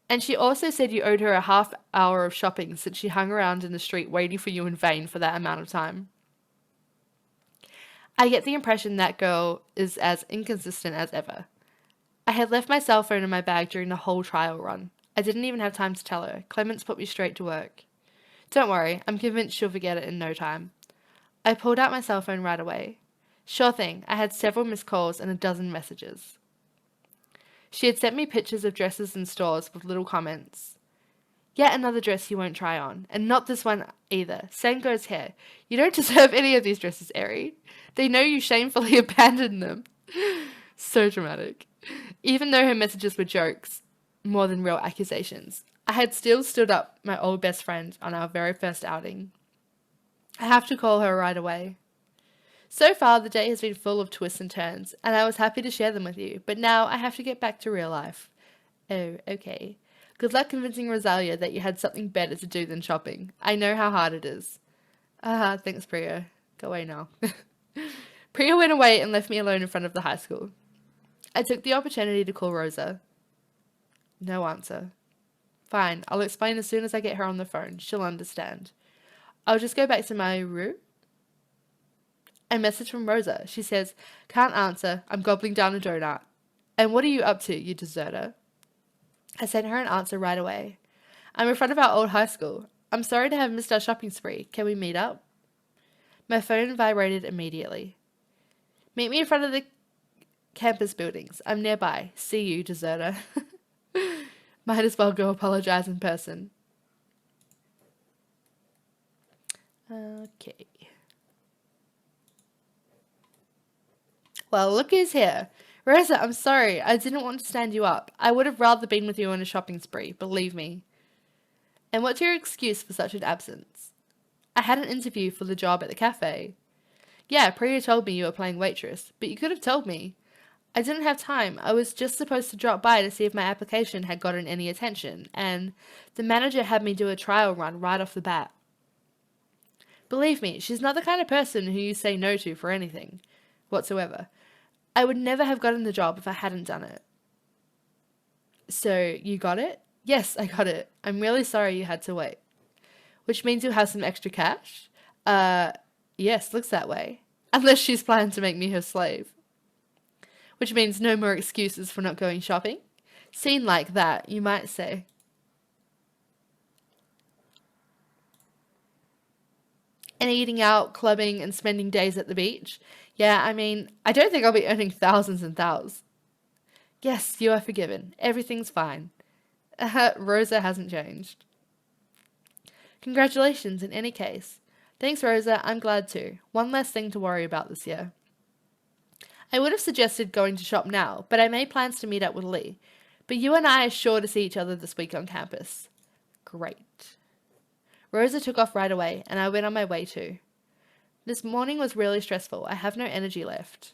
[SPEAKER 1] And she also said you owed her a half hour of shopping since she hung around in the street waiting for you in vain for that amount of time. I get the impression that girl is as inconsistent as ever. I had left my cell phone in my bag during the whole trial run. I didn't even have time to tell her. Clements put me straight to work. Don't worry, I'm convinced she'll forget it in no time. I pulled out my cell phone right away. Sure thing, I had several missed calls and a dozen messages. She had sent me pictures of dresses in stores with little comments. Yet another dress you won't try on, and not this one either. Same goes here. You don't deserve any of these dresses, Eri. They know you shamefully abandoned them. So dramatic. Even though her messages were jokes, more than real accusations, I had still stood up my old best friend on our very first outing. I have to call her right away. So far, the day has been full of twists and turns, and I was happy to share them with you, but now I have to get back to real life. Oh, okay. Good luck convincing Rosalia that you had something better to do than shopping. I know how hard it is. Thanks, Priya. Go away now. Priya went away and left me alone in front of the high school. I took the opportunity to call Rosa. No answer. Fine, I'll explain as soon as I get her on the phone. She'll understand. I'll just go back to my room. A message from Rosa. She says, can't answer. I'm gobbling down a donut. And what are you up to, you deserter? I sent her an answer right away. I'm in front of our old high school. I'm sorry to have missed our shopping spree. Can we meet up? My phone vibrated immediately. Meet me in front of the campus buildings. I'm nearby. See you, deserter. Might as well go apologize in person. Okay. Well, look who's here. Rosa, I'm sorry. I didn't want to stand you up. I would have rather been with you on a shopping spree, believe me. And what's your excuse for such an absence? I had an interview for the job at the cafe. Yeah, Priya told me you were playing waitress, but you could have told me. I didn't have time. I was just supposed to drop by to see if my application had gotten any attention, and the manager had me do a trial run right off the bat. Believe me, she's not the kind of person who you say no to for anything whatsoever. I would never have gotten the job if I hadn't done it. So, you got it? Yes, I got it. I'm really sorry you had to wait. Which means you'll have some extra cash? Yes, looks that way. Unless she's planning to make me her slave. Which means no more excuses for not going shopping. Seen like that, you might say. And eating out, clubbing, and spending days at the beach. Yeah, I mean, I don't think I'll be earning thousands and thousands. Yes, you are forgiven. Everything's fine. Rosa hasn't changed. Congratulations in any case. Thanks, Rosa. I'm glad too. One less thing to worry about this year. I would have suggested going to shop now, but I made plans to meet up with Lee. But you and I are sure to see each other this week on campus. Great. Rosa took off right away, and I went on my way too. This morning was really stressful. I have no energy left.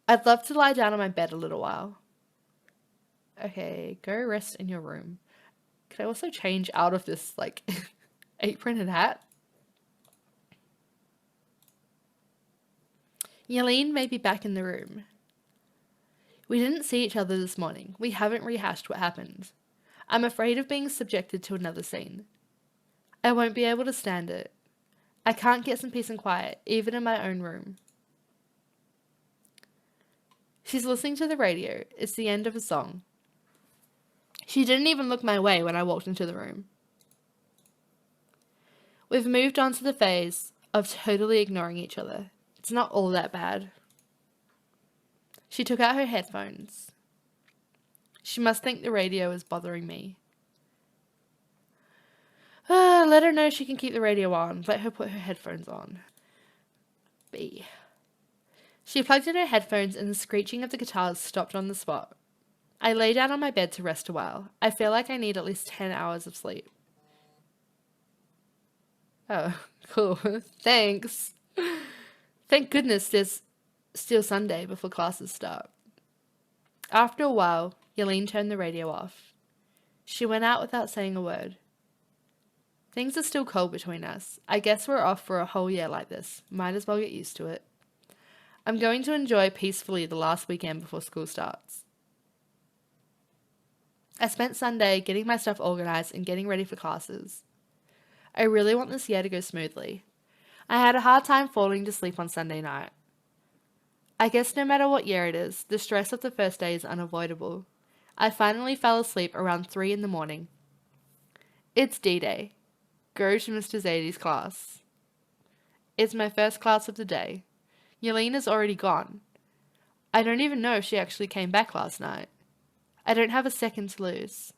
[SPEAKER 1] I'd love to lie down on my bed a little while. Okay, go rest in your room. Can I also change out of this, like, apron and hat? Yelene may be back in the room. We didn't see each other this morning. We haven't rehashed what happened. I'm afraid of being subjected to another scene. I won't be able to stand it. I can't get some peace and quiet, even in my own room. She's listening to the radio. It's the end of a song. She didn't even look my way when I walked into the room. We've moved on to the phase of totally ignoring each other. It's not all that bad. She took out her headphones. She must think the radio is bothering me. Let her know she can keep the radio on. Let her put her headphones on. B. She plugged in her headphones and the screeching of the guitars stopped on the spot. I lay down on my bed to rest a while. I feel like I need at least 10 hours of sleep. Oh, cool. Thanks. Thank goodness there's still Sunday before classes start. After a while, Yelene turned the radio off. She went out without saying a word. Things are still cold between us. I guess we're off for a whole year like this. Might as well get used to it. I'm going to enjoy peacefully the last weekend before school starts. I spent Sunday getting my stuff organized and getting ready for classes. I really want this year to go smoothly. I had a hard time falling to sleep on Sunday night. I guess no matter what year it is, the stress of the first day is unavoidable. I finally fell asleep around 3 in the morning. It's D-Day. Go to Mr. Zadie's class. It's my first class of the day. Yelene is already gone. I don't even know if she actually came back last night. I don't have a second to lose.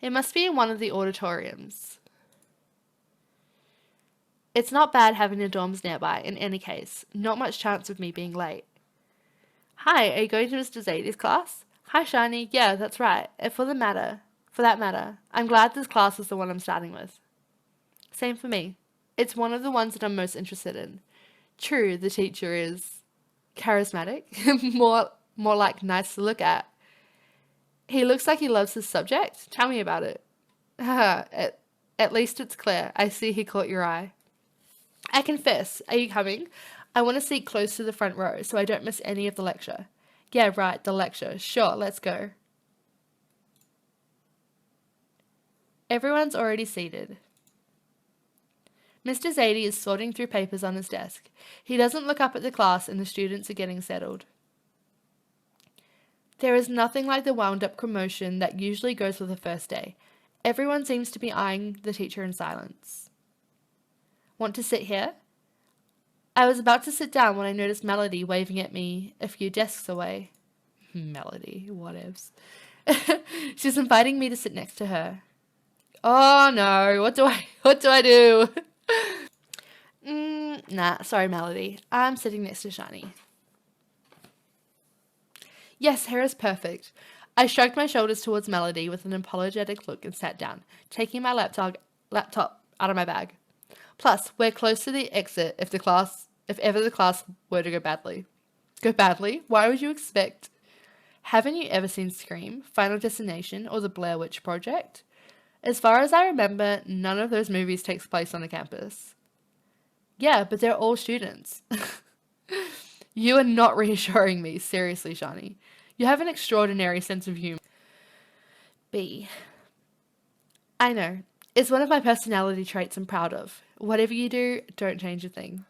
[SPEAKER 1] It must be in one of the auditoriums. It's not bad having the dorms nearby, in any case. Not much chance of me being late. Hi, are you going to Mr. Zadie's class? Hi, Shiny. Yeah, that's right. And for that matter, I'm glad this class is the one I'm starting with. Same for me. It's one of the ones that I'm most interested in. True, the teacher is charismatic, more like nice to look at. He looks like he loves his subject. Tell me about it. At least it's clear. I see he caught your eye. I confess. Are you coming? I want to sit close to the front row so I don't miss any of the lecture. Yeah, right, the lecture. Sure, let's go. Everyone's already seated. Mr. Zadie is sorting through papers on his desk. He doesn't look up at the class and the students are getting settled. There is nothing like the wound-up commotion that usually goes with the first day. Everyone seems to be eyeing the teacher in silence. Want to sit here? I was about to sit down when I noticed Melody waving at me a few desks away. Melody, whatevs. She's inviting me to sit next to her. Oh no, what do I do? Nah, sorry Melody. I'm sitting next to Shani. Yes, hair is perfect. I shrugged my shoulders towards Melody with an apologetic look and sat down, taking my laptop out of my bag. Plus, we're close to the exit if ever the class were to go badly. Go badly? Why would you expect? Haven't you ever seen Scream, Final Destination, or The Blair Witch Project? As far as I remember, none of those movies takes place on a campus. Yeah, but they're all students. You are not reassuring me, seriously, Shani. You have an extraordinary sense of humor. B. I know. It's one of my personality traits I'm proud of. Whatever you do, don't change a thing.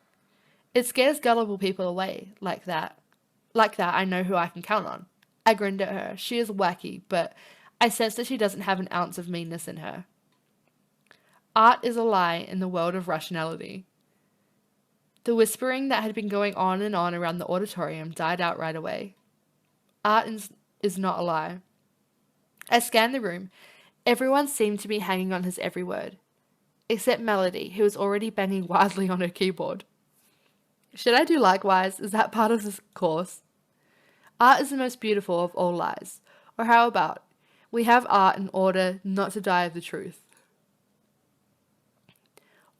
[SPEAKER 1] It scares gullible people away, like that. Like that, I know who I can count on. I grinned at her. She is wacky, but I sense that she doesn't have an ounce of meanness in her. Art is a lie in the world of rationality. The whispering that had been going on and on around the auditorium died out right away. Art is not a lie. I scanned the room. Everyone seemed to be hanging on his every word, except Melody, who was already banging wildly on her keyboard. Should I do likewise? Is that part of this course? Art is the most beautiful of all lies. Or how about, we have art in order not to die of the truth.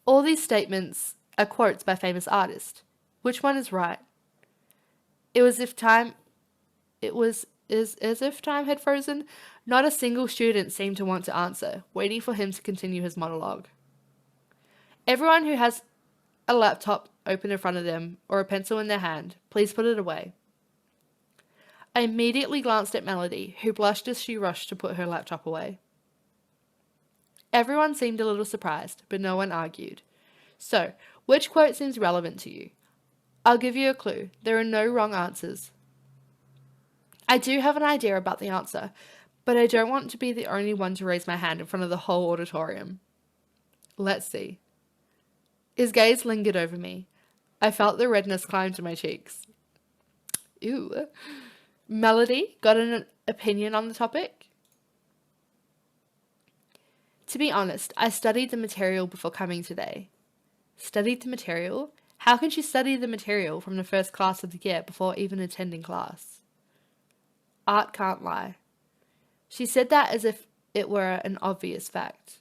[SPEAKER 1] All these statements are quotes by famous artists. Which one is right? It was as if time had frozen. Not a single student seemed to want to answer, waiting for him to continue his monologue. Everyone who has a laptop open in front of them or a pencil in their hand, please put it away. I immediately glanced at Melody, who blushed as she rushed to put her laptop away. Everyone seemed a little surprised, but no one argued. So, which quote seems relevant to you? I'll give you a clue. There are no wrong answers. I do have an idea about the answer, but I don't want to be the only one to raise my hand in front of the whole auditorium. Let's see. His gaze lingered over me. I felt the redness climb to my cheeks. Ew. Melody, got an opinion on the topic? To be honest, I studied the material before coming today. Studied the material? How can she study the material from the first class of the year before even attending class? Art can't lie. She said that as if it were an obvious fact.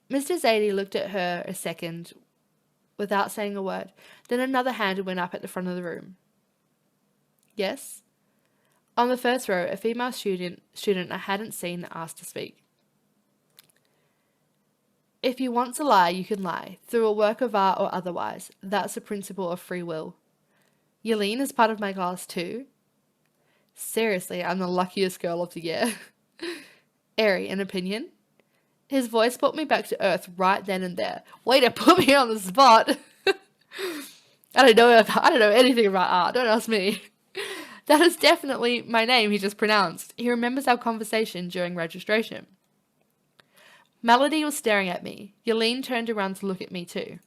[SPEAKER 1] Mr. Zadie looked at her a second without saying a word. Then another hand went up at the front of the room. Yes? On the first row, a female student I hadn't seen asked to speak. If you want to lie, you can lie, through a work of art or otherwise. That's the principle of free will. Yelene is part of my class too. Seriously, I'm the luckiest girl of the year. Airy, an opinion? His voice brought me back to earth right then and there. Way to put me on the spot. I don't know anything about art. Don't ask me. That is definitely my name he just pronounced. He remembers our conversation during registration. Melody was staring at me. Yelene turned around to look at me too.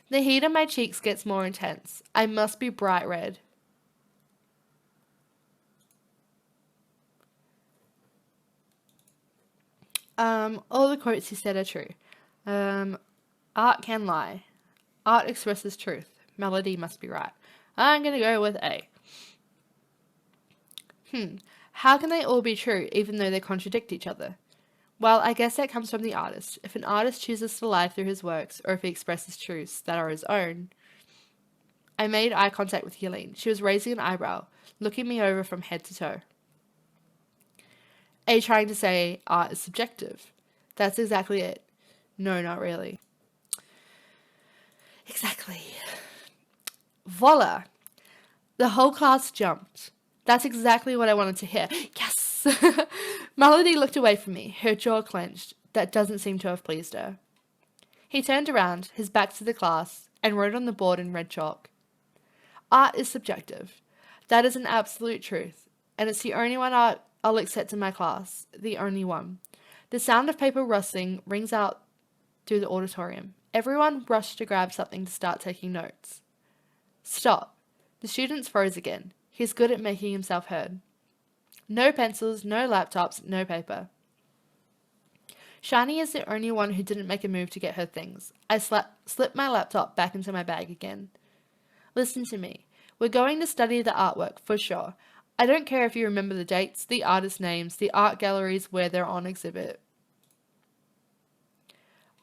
[SPEAKER 1] The heat on my cheeks gets more intense. I must be bright red. All the quotes he said are true. Art can lie. Art expresses truth. Melody must be right. I'm gonna go with A. How can they all be true even though they contradict each other? Well, I guess that comes from the artist. If an artist chooses to lie through his works, or if he expresses truths that are his own. I made eye contact with Helene. She was raising an eyebrow, looking me over from head to toe. Are you trying to say art is subjective? That's exactly it. No, not really. Exactly. Voila! The whole class jumped. That's exactly what I wanted to hear. Yes! Melody looked away from me, her jaw clenched. That doesn't seem to have pleased her. He turned around, his back to the class, and wrote on the board in red chalk. Art is subjective. That is an absolute truth, and it's the only one I'll accept in my class. The only one. The sound of paper rustling rings out through the auditorium. Everyone rushed to grab something to start taking notes. Stop. The students froze again. He's good at making himself heard. No pencils, no laptops, no paper. Shani is the only one who didn't make a move to get her things. I slipped my laptop back into my bag again. Listen to me. We're going to study the artwork, for sure. I don't care if you remember the dates, the artist names, the art galleries where they're on exhibit.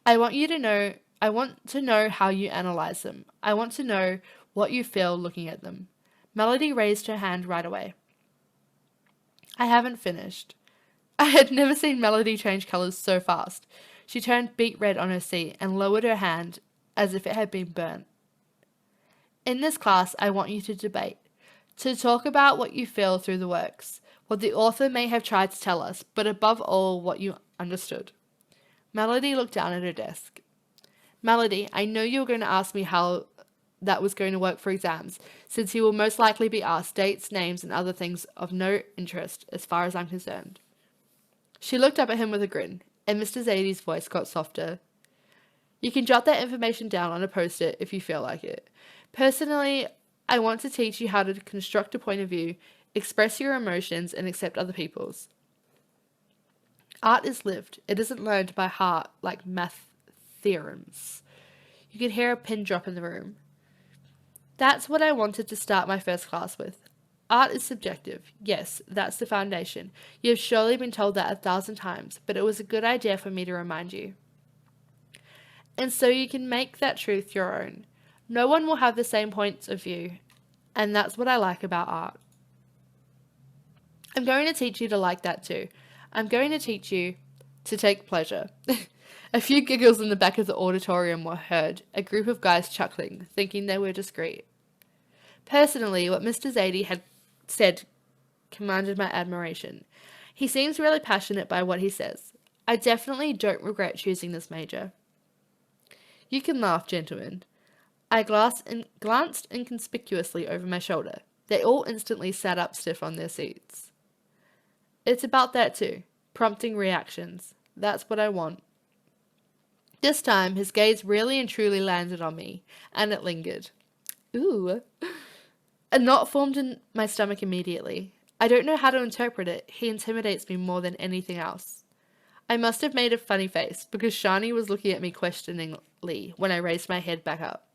[SPEAKER 1] I want to know how you analyze them. I want to know what you feel looking at them. Melody raised her hand right away. I haven't finished. I had never seen Melody change colours so fast. She turned beet red on her seat and lowered her hand as if it had been burnt. In this class, I want you to debate, to talk about what you feel through the works, what the author may have tried to tell us, but above all, what you understood. Melody looked down at her desk. Melody, I know you were going to ask me how that was going to work for exams, since you will most likely be asked dates, names, and other things of no interest as far as I'm concerned. She looked up at him with a grin, and Mr. Zadie's voice got softer. You can jot that information down on a post-it if you feel like it. Personally, I want to teach you how to construct a point of view, express your emotions, and accept other people's. Art is lived. It isn't learned by heart like math theorems. You could hear a pin drop in the room. That's what I wanted to start my first class with. Art is subjective. Yes, that's the foundation. You have surely been told that 1,000 times, but it was a good idea for me to remind you. And so you can make that truth your own. No one will have the same points of view, and that's what I like about art. I'm going to teach you to like that too. I'm going to teach you to take pleasure. A few giggles in the back of the auditorium were heard, a group of guys chuckling, thinking they were discreet. Personally, what Mr. Zadie had said commanded my admiration. He seems really passionate by what he says. I definitely don't regret choosing this major. You can laugh, gentlemen. I glanced inconspicuously over my shoulder. They all instantly sat up stiff on their seats. It's about that too, prompting reactions. That's what I want. This time, his gaze really and truly landed on me, and it lingered. Ooh. A knot formed in my stomach immediately. I don't know how to interpret it. He intimidates me more than anything else. I must have made a funny face, because Shani was looking at me questioningly when I raised my head back up.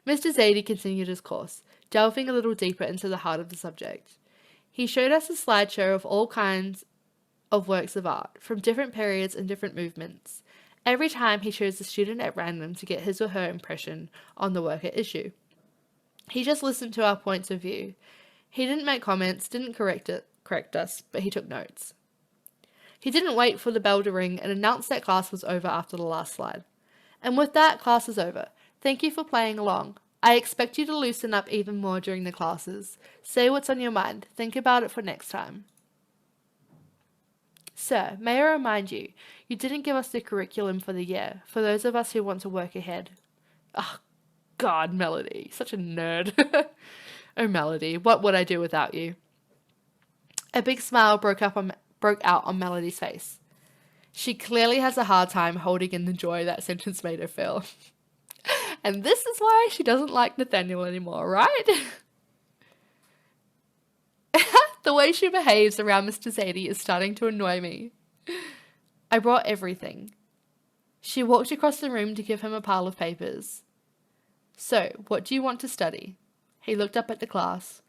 [SPEAKER 1] Mr. Zadie continued his course, delving a little deeper into the heart of the subject. He showed us a slideshow of all kinds of works of art, from different periods and different movements. Every time he chose a student at random to get his or her impression on the work at issue. He just listened to our points of view. He didn't make comments, didn't correct us, but he took notes. He didn't wait for the bell to ring and announced that class was over after the last slide. And with that, class is over. Thank you for playing along. I expect you to loosen up even more during the classes. Say what's on your mind. Think about it for next time. Sir, may I remind you, you didn't give us the curriculum for the year, for those of us who want to work ahead. Oh, God, Melody, such a nerd. Oh, Melody, what would I do without you? A big smile broke out on Melody's face. She clearly has a hard time holding in the joy that sentence made her feel. And this is why she doesn't like Nathaniel anymore, right? The way she behaves around Mr. Zadie is starting to annoy me. I brought everything. She walked across the room to give him a pile of papers. So, what do you want to study? He looked up at the class.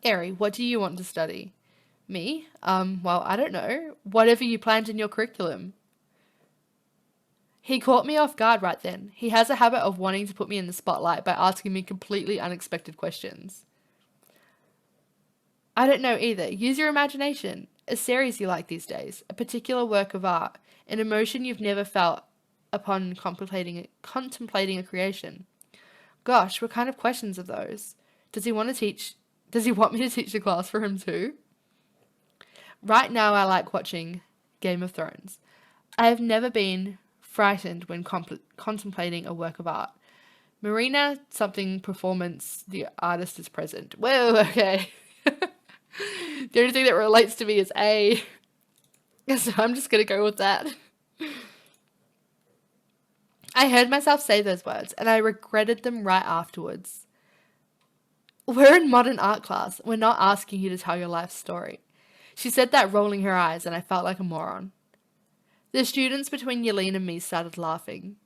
[SPEAKER 1] Eri, what do you want to study? Me? Well, I don't know. Whatever you planned in your curriculum. He caught me off guard right then. He has a habit of wanting to put me in the spotlight by asking me completely unexpected questions. I don't know either. Use your imagination. A series you like these days, a particular work of art, an emotion you've never felt upon contemplating a creation. Gosh, what kind of questions are those? Does he want to teach? Does he want me to teach the class for him too? Right now, I like watching Game of Thrones. I have never been frightened when contemplating a work of art. Marina something performance, the artist is present. Whoa, okay. The only thing that relates to me is A. So I'm just going to go with that. I heard myself say those words, and I regretted them right afterwards. We're in modern art class. We're not asking you to tell your life story. She said that rolling her eyes, and I felt like a moron. The students between Yelene and me started laughing.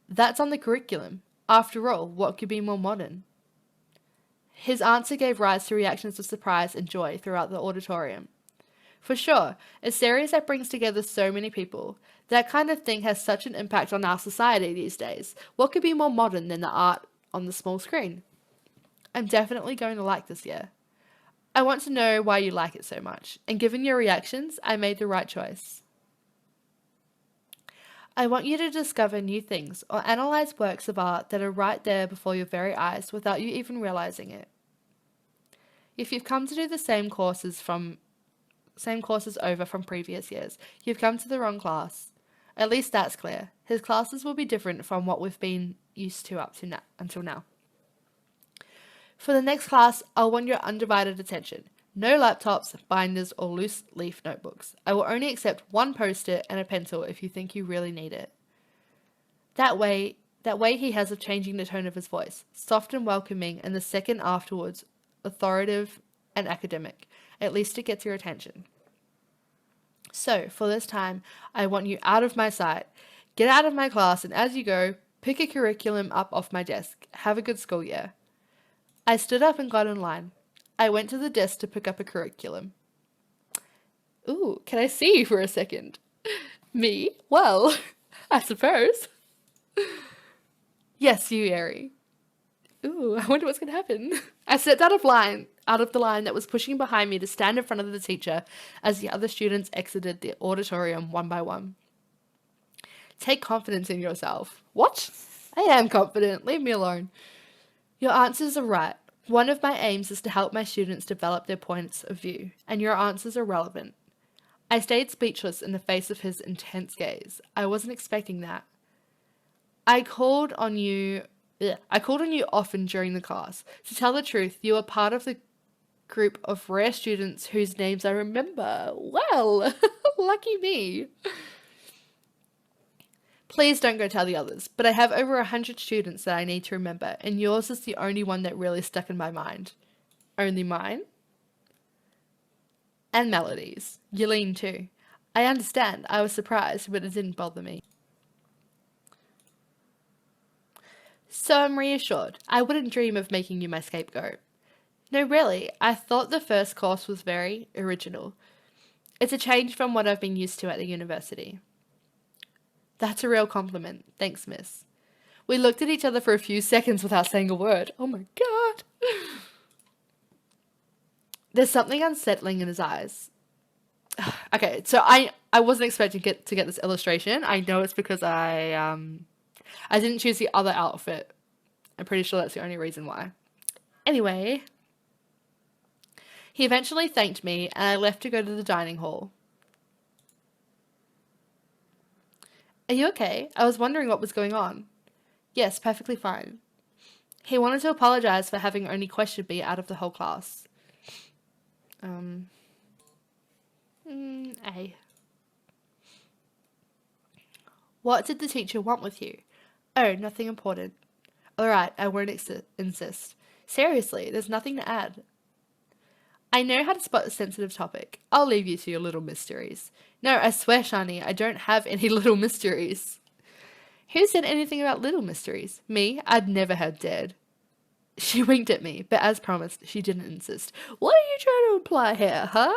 [SPEAKER 1] That's on the curriculum. After all, what could be more modern? His answer gave rise to reactions of surprise and joy throughout the auditorium. For sure, a series that brings together so many people, that kind of thing has such an impact on our society these days. What could be more modern than the art on the small screen? I'm definitely going to like this year. I want to know why you like it so much, and given your reactions, I made the right choice. I want you to discover new things or analyze works of art that are right there before your very eyes without you even realizing it. If you've come to do the same courses over from previous years, you've come to the wrong class. At least that's clear. His classes will be different from what we've been used to until now. For the next class, I'll want your undivided attention. No laptops, binders, or loose leaf notebooks. I will only accept one post-it and a pencil if you think you really need it. That way he has of changing the tone of his voice, soft and welcoming, and the second afterwards, authoritative and academic. At least it gets your attention. So, for this time, I want you out of my sight. Get out of my class, and as you go, pick a curriculum up off my desk. Have a good school year. I stood up and got in line. I went to the desk to pick up a curriculum. Ooh, can I see you for a second? Me? Well, I suppose. Yes, you, Ari. Ooh, I wonder what's going to happen. I stepped out of the line that was pushing behind me to stand in front of the teacher as the other students exited the auditorium one by one. Take confidence in yourself. What? I am confident. Leave me alone. Your answers are right. One of my aims is to help my students develop their points of view, and your answers are relevant. I stayed speechless in the face of his intense gaze. I wasn't expecting that. I called on you often during the class. To tell the truth, you are part of the group of rare students whose names I remember. Well, lucky me. Please don't go tell the others, but I have over 100 students that I need to remember, and yours is the only one that really stuck in my mind. Only mine? And Melody's. Yelene too. I understand. I was surprised, but it didn't bother me. So I'm reassured. I wouldn't dream of making you my scapegoat. No, really, I thought the first course was very original. It's a change from what I've been used to at the university. That's a real compliment. Thanks, miss. We looked at each other for a few seconds without saying a word. Oh my god. There's something unsettling in his eyes. Okay, so I wasn't expecting to get this illustration. I know it's because I didn't choose the other outfit. I'm pretty sure that's the only reason why. Anyway, he eventually thanked me and I left to go to the dining hall. Are you okay? I was wondering what was going on. Yes, perfectly fine. He wanted to apologize for having only questioned me out of the whole class. A. What did the teacher want with you? Oh, nothing important. Alright, I won't insist. Seriously, there's nothing to add. I know how to spot a sensitive topic. I'll leave you to your little mysteries. No, I swear, Shani, I don't have any little mysteries. Who said anything about little mysteries? Me? I'd never have dared. She winked at me, but as promised, she didn't insist. What are you trying to imply here, huh?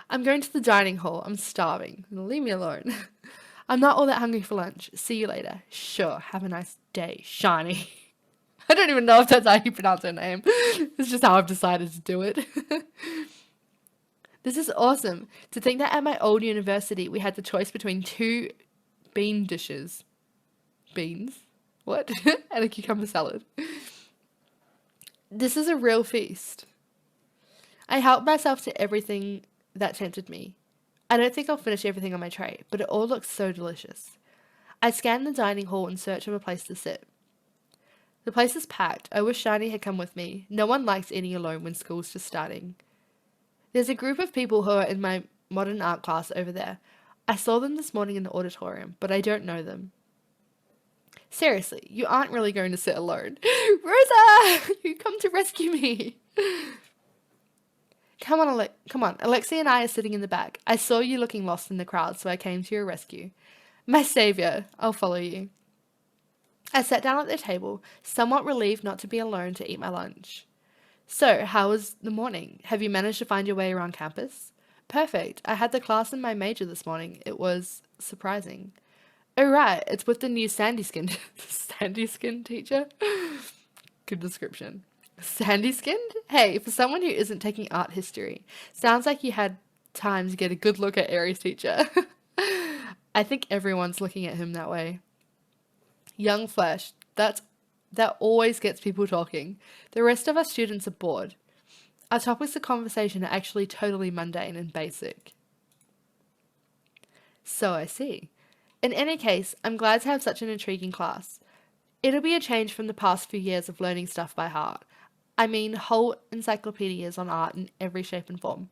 [SPEAKER 1] I'm going to the dining hall. I'm starving. Leave me alone. I'm not all that hungry for lunch. See you later. Sure, have a nice day, Shani. I don't even know if that's how you pronounce her name. It's just how I've decided to do it. This is awesome. To think that at my old university, we had the choice between two bean dishes. Beans? What? And a cucumber salad. This is a real feast. I helped myself to everything that tempted me. I don't think I'll finish everything on my tray, but it all looks so delicious. I scanned the dining hall in search of a place to sit. The place is packed. I wish Shani had come with me. No one likes eating alone when school's just starting. There's a group of people who are in my modern art class over there. I saw them this morning in the auditorium, but I don't know them. Seriously, you aren't really going to sit alone. Rosa! You come to rescue me. Come on, Alexi and I are sitting in the back. I saw you looking lost in the crowd, so I came to your rescue. My savior, I'll follow you. I sat down at the table, somewhat relieved not to be alone to eat my lunch. So, how was the morning? Have you managed to find your way around campus? Perfect. I had the class in my major this morning. It was surprising. Oh, right. It's with the new sandy skinned teacher. Good description. Sandy skinned? Hey, for someone who isn't taking art history, sounds like you had time to get a good look at Aries' teacher. I think everyone's looking at him that way. Young flesh. That always gets people talking. The rest of us students are bored. Our topics of conversation are actually totally mundane and basic. So I see. In any case, I'm glad to have such an intriguing class. It'll be a change from the past few years of learning stuff by heart. I mean, whole encyclopedias on art in every shape and form.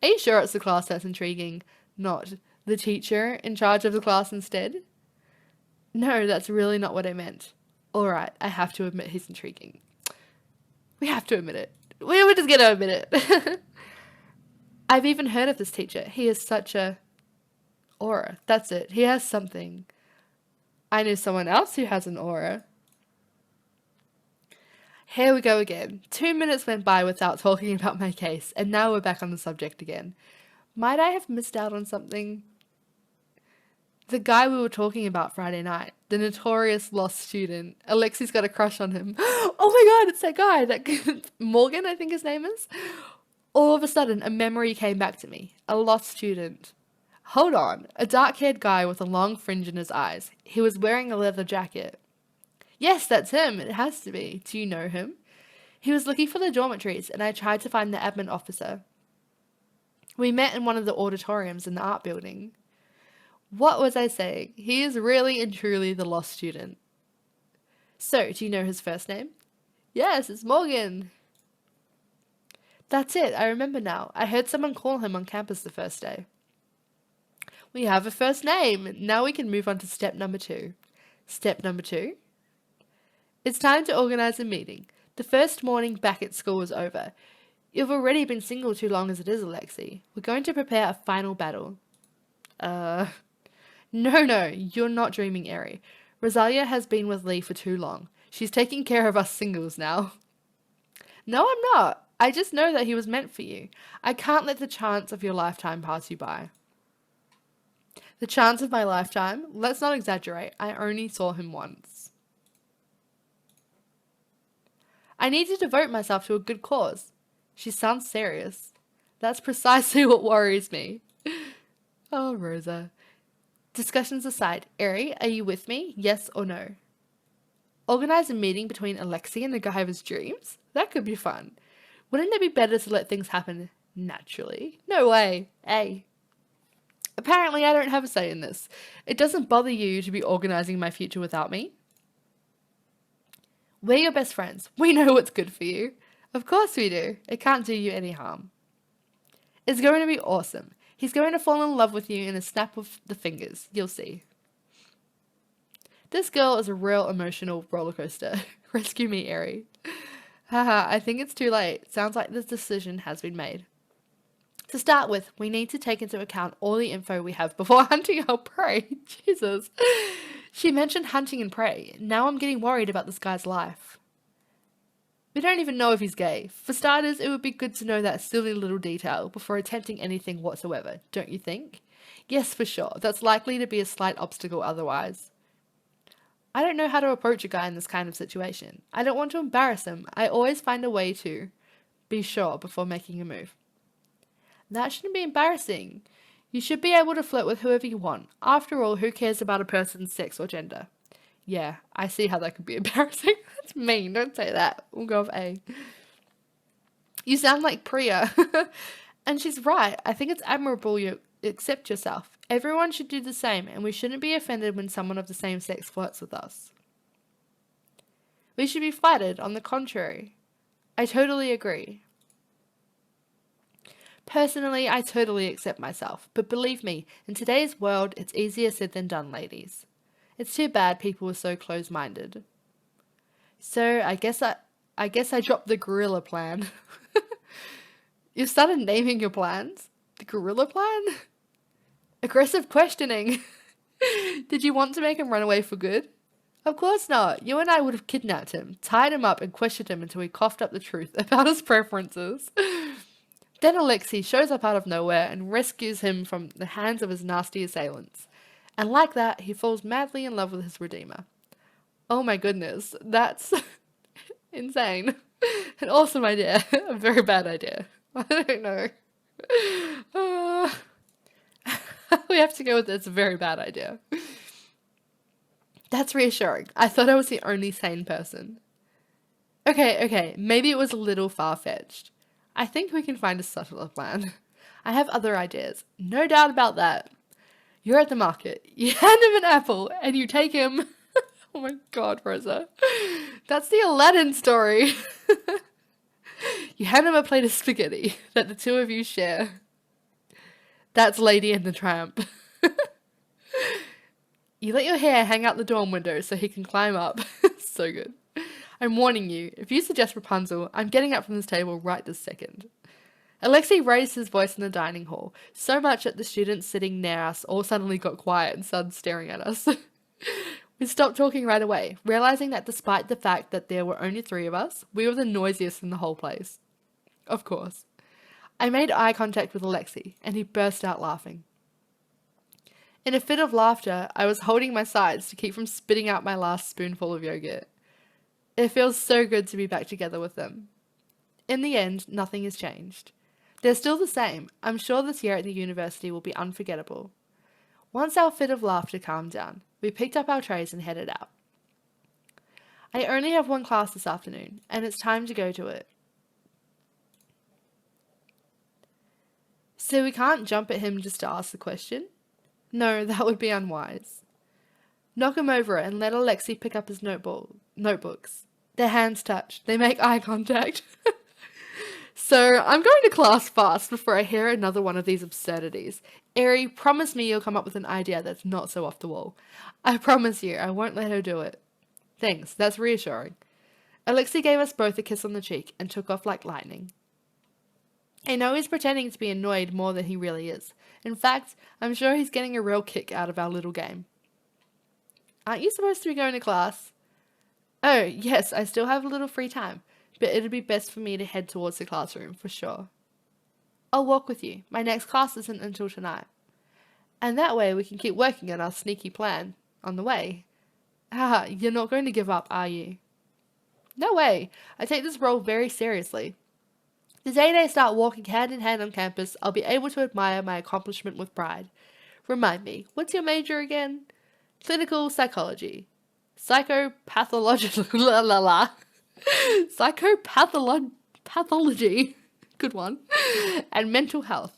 [SPEAKER 1] Are you sure it's the class that's intriguing, not the teacher in charge of the class instead? No, that's really not what I meant. Alright, I have to admit he's intriguing. We have to admit it. We're just gonna admit it. I've even heard of this teacher. He has such a aura. That's it. He has something. I know someone else who has an aura. Here we go again. 2 minutes went by without talking about my case, and now we're back on the subject again. Might I have missed out on something? The guy we were talking about Friday night, the notorious lost student. Alexi's got a crush on him. Oh my god, it's that guy, that Morgan, I think his name is. All of a sudden, a memory came back to me. A lost student. Hold on, a dark-haired guy with a long fringe in his eyes. He was wearing a leather jacket. Yes, that's him. It has to be. Do you know him? He was looking for the dormitories, and I tried to find the admin officer. We met in one of the auditoriums in the art building. What was I saying? He is really and truly the lost student. So, do you know his first name? Yes, it's Morgan. That's it, I remember now. I heard someone call him on campus the first day. We have a first name. Now we can move on to step number 2. Step number 2? It's time to organise a meeting. The first morning back at school is over. You've already been single too long as it is, Alexi. We're going to prepare a final battle. No, you're not dreaming, Airy. Rosalia has been with Lee for too long. She's taking care of us singles now. No, I'm not. I just know that he was meant for you. I can't let the chance of your lifetime pass you by. The chance of my lifetime? Let's not exaggerate. I only saw him once. I need to devote myself to a good cause. She sounds serious. That's precisely what worries me. Oh, Rosa. Discussions aside, Eri, are you with me? Yes or no? Organize a meeting between Alexi and the guy of his dreams? That could be fun. Wouldn't it be better to let things happen naturally? No way. Hey. Apparently, I don't have a say in this. It doesn't bother you to be organizing my future without me? We're your best friends. We know what's good for you. Of course we do. It can't do you any harm. It's going to be awesome. He's going to fall in love with you in a snap of the fingers. You'll see. This girl is a real emotional roller coaster. Rescue me, Eri. Haha, I think it's too late. Sounds like this decision has been made. To start with, we need to take into account all the info we have before hunting our prey. Jesus. She mentioned hunting and prey. Now I'm getting worried about this guy's life. We don't even know if he's gay. For starters, it would be good to know that silly little detail before attempting anything whatsoever, don't you think? Yes, for sure. That's likely to be a slight obstacle otherwise. I don't know how to approach a guy in this kind of situation. I don't want to embarrass him. I always find a way to be sure before making a move. That shouldn't be embarrassing. You should be able to flirt with whoever you want. After all, who cares about a person's sex or gender? Yeah, I see how that could be embarrassing. That's mean. Don't say that. We'll go with A. You sound like Priya. And she's right. I think it's admirable you accept yourself. Everyone should do the same, and we shouldn't be offended when someone of the same sex flirts with us. We should be flattered, on the contrary. I totally agree. Personally, I totally accept myself, but believe me, in today's world, it's easier said than done, ladies. It's too bad people are so close-minded. So, I guess I dropped the gorilla plan. You started naming your plans? The gorilla plan? Aggressive questioning. Did you want to make him run away for good? Of course not. You and I would have kidnapped him, tied him up, and questioned him until he coughed up the truth about his preferences. Then Alexei shows up out of nowhere and rescues him from the hands of his nasty assailants. And like that, he falls madly in love with his redeemer. Oh my goodness, that's insane. An awesome idea. A very bad idea. I don't know. We have to go with it's a very bad idea. That's reassuring. I thought I was the only sane person. Okay, maybe it was a little far-fetched. I think we can find a subtler plan. I have other ideas. No doubt about that. You're at the market. You hand him an apple and you take him... Oh my god, Rosa. That's the Aladdin story. You hand him a plate of spaghetti that the two of you share. That's Lady and the Tramp. You let your hair hang out the dorm window so he can climb up. So good. I'm warning you, if you suggest Rapunzel, I'm getting up from this table right this second. Alexei raised his voice in the dining hall, so much that the students sitting near us all suddenly got quiet and started staring at us. We stopped talking right away, realizing that despite the fact that there were only 3 of us, we were the noisiest in the whole place. Of course. I made eye contact with Alexei, and he burst out laughing. In a fit of laughter, I was holding my sides to keep from spitting out my last spoonful of yogurt. It feels so good to be back together with them. In the end, nothing has changed. They're still the same. I'm sure this year at the university will be unforgettable. Once our fit of laughter calmed down, we picked up our trays and headed out. I only have 1 class this afternoon, and it's time to go to it. So we can't jump at him just to ask the question? No, that would be unwise. Knock him over and let Alexei pick up his notebooks. Their hands touch. They make eye contact. So, I'm going to class fast before I hear another one of these absurdities. Eri, promise me you'll come up with an idea that's not so off the wall. I promise you, I won't let her do it. Thanks, that's reassuring. Alexei gave us both a kiss on the cheek and took off like lightning. I know he's pretending to be annoyed more than he really is. In fact, I'm sure he's getting a real kick out of our little game. Aren't you supposed to be going to class? Oh, yes, I still have a little free time, but it'd be best for me to head towards the classroom, for sure. I'll walk with you. My next class isn't until tonight. And that way we can keep working on our sneaky plan on the way. Haha, you're not going to give up, are you? No way. I take this role very seriously. The day they start walking hand in hand on campus, I'll be able to admire my accomplishment with pride. Remind me, what's your major again? Clinical psychology. Psychopathology. Good one. And mental health.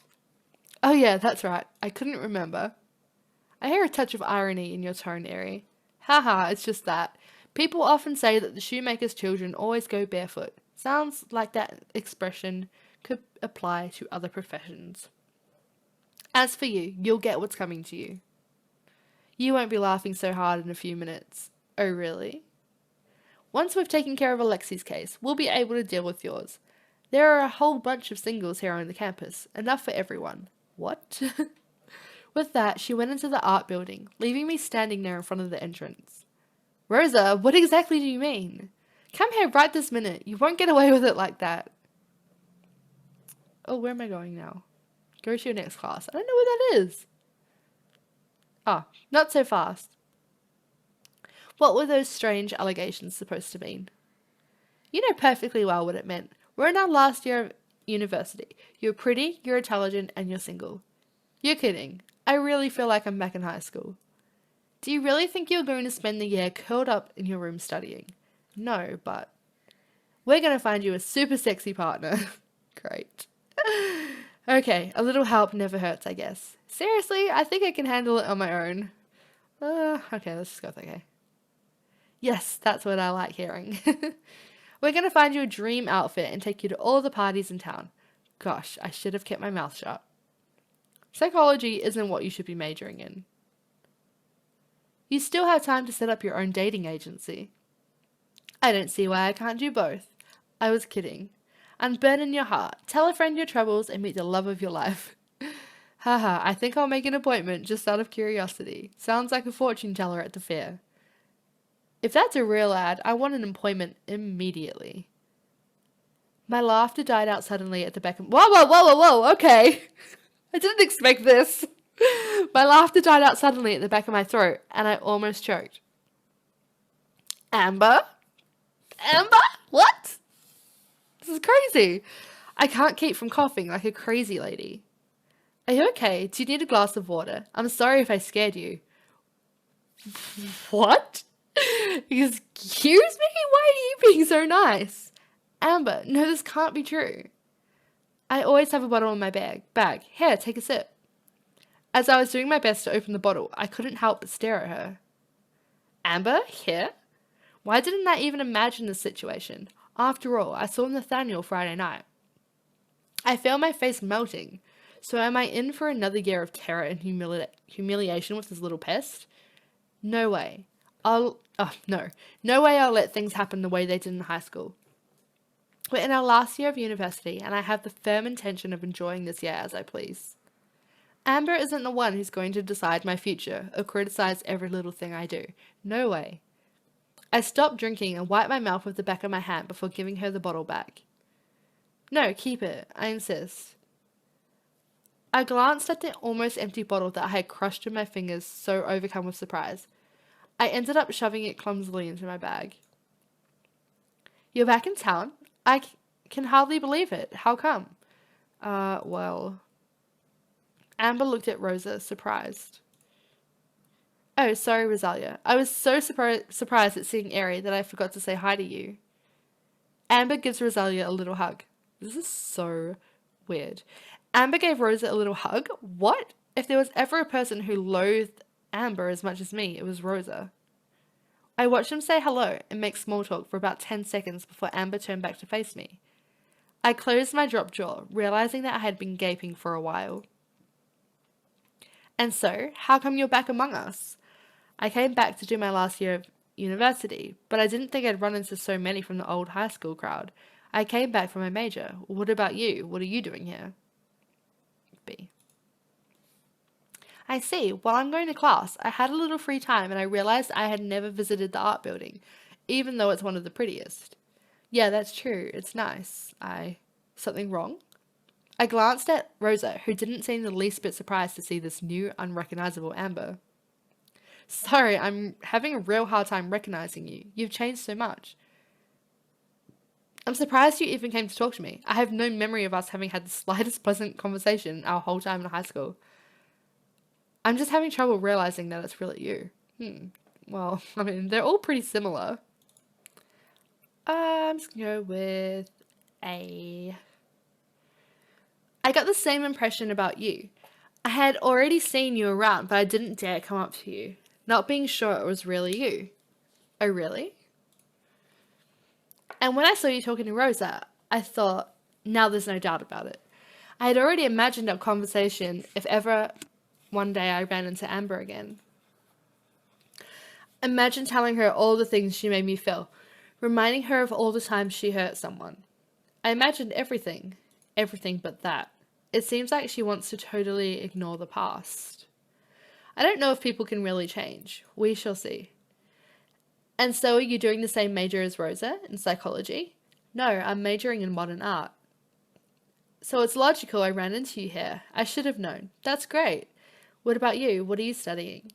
[SPEAKER 1] Oh yeah, that's right. I couldn't remember. I hear a touch of irony in your tone, Eri. Haha, it's just that. People often say that the shoemaker's children always go barefoot. Sounds like that expression could apply to other professions. As for you, you'll get what's coming to you. You won't be laughing so hard in a few minutes. Oh, really? Once we've taken care of Alexei's case, we'll be able to deal with yours. There are a whole bunch of singles here on the campus, enough for everyone. What? With that, she went into the art building, leaving me standing there in front of the entrance. Rosa, what exactly do you mean? Come here right this minute. You won't get away with it like that. Oh, where am I going now? Go to your next class. I don't know where that is. Ah, not so fast. What were those strange allegations supposed to mean? You know perfectly well what it meant. We're in our last year university. You're pretty, you're intelligent, and you're single. You're kidding. I really feel like I'm back in high school. Do you really think you're going to spend the year curled up in your room studying? No, but we're going to find you a super sexy partner. Great. Okay, a little help never hurts, I guess. Seriously, I think I can handle it on my own. Okay, let's just go with okay. Yes, that's what I like hearing. We're going to find you a dream outfit and take you to all the parties in town. Gosh, I should have kept my mouth shut. Psychology isn't what you should be majoring in. You still have time to set up your own dating agency. I don't see why I can't do both. I was kidding. Unburden your heart, tell a friend your troubles, and meet the love of your life. Haha, I think I'll make an appointment just out of curiosity. Sounds like a fortune teller at the fair. If that's a real ad, I want an appointment immediately. My laughter died out suddenly at the back of... Whoa, okay. I didn't expect this. My laughter died out suddenly at the back of my throat, and I almost choked. Amber? Amber? What? This is crazy. I can't keep from coughing like a crazy lady. Are you okay? Do you need a glass of water? I'm sorry if I scared you. What? Excuse me? Why are you being so nice? Amber, no, this can't be true. I always have a bottle in my bag. Here, take a sip. As I was doing my best to open the bottle, I couldn't help but stare at her. Amber? Here? Why didn't I even imagine this situation? After all, I saw Nathaniel Friday night. I felt my face melting. So am I in for another year of terror and humiliation with this little pest? No way. No way I'll let things happen the way they did in high school. We're in our last year of university, and I have the firm intention of enjoying this year as I please. Amber isn't the one who's going to decide my future or criticize every little thing I do. No way. I stopped drinking and wiped my mouth with the back of my hand before giving her the bottle back. No, keep it. I insist. I glanced at the almost empty bottle that I had crushed in my fingers, so overcome with surprise. I ended up shoving it clumsily into my bag. You're back in town? I can hardly believe it. How come? Well... Amber looked at Rosa, surprised. Oh, sorry, Rosalia. I was so surprised at seeing Ari that I forgot to say hi to you. Amber gives Rosalia a little hug. This is so weird. Amber gave Rosa a little hug? What? If there was ever a person who loathed Amber as much as me, it was Rosa. I watched them say hello and make small talk for about 10 seconds before Amber turned back to face me. I closed my drop jaw, realizing that I had been gaping for a while. And so, how come you're back among us? I came back to do my last year of university, but I didn't think I'd run into so many from the old high school crowd. I came back for my major. What about you? What are you doing here? B. I see. While I'm going to class, I had a little free time and I realized I had never visited the art building, even though it's one of the prettiest. Yeah, that's true. It's nice. Something wrong? I glanced at Rosa, who didn't seem the least bit surprised to see this new, unrecognizable Amber. Sorry, I'm having a real hard time recognizing you. You've changed so much. I'm surprised you even came to talk to me. I have no memory of us having had the slightest pleasant conversation our whole time in high school. I'm just having trouble realizing that it's really you. Well, I mean, they're all pretty similar. I'm just gonna go with A. I got the same impression about you. I had already seen you around, but I didn't dare come up to you, not being sure it was really you. Oh, really? And when I saw you talking to Rosa, I thought, now there's no doubt about it. I had already imagined our conversation if ever one day I ran into Amber again. Imagine telling her all the things she made me feel, reminding her of all the times she hurt someone. I imagined everything but that. It seems like she wants to totally ignore the past. I don't know if people can really change. We shall see. And so are you doing the same major as Rosa in psychology? No, I'm majoring in modern art. So it's logical I ran into you here. I should have known. That's great. What about you? What are you studying?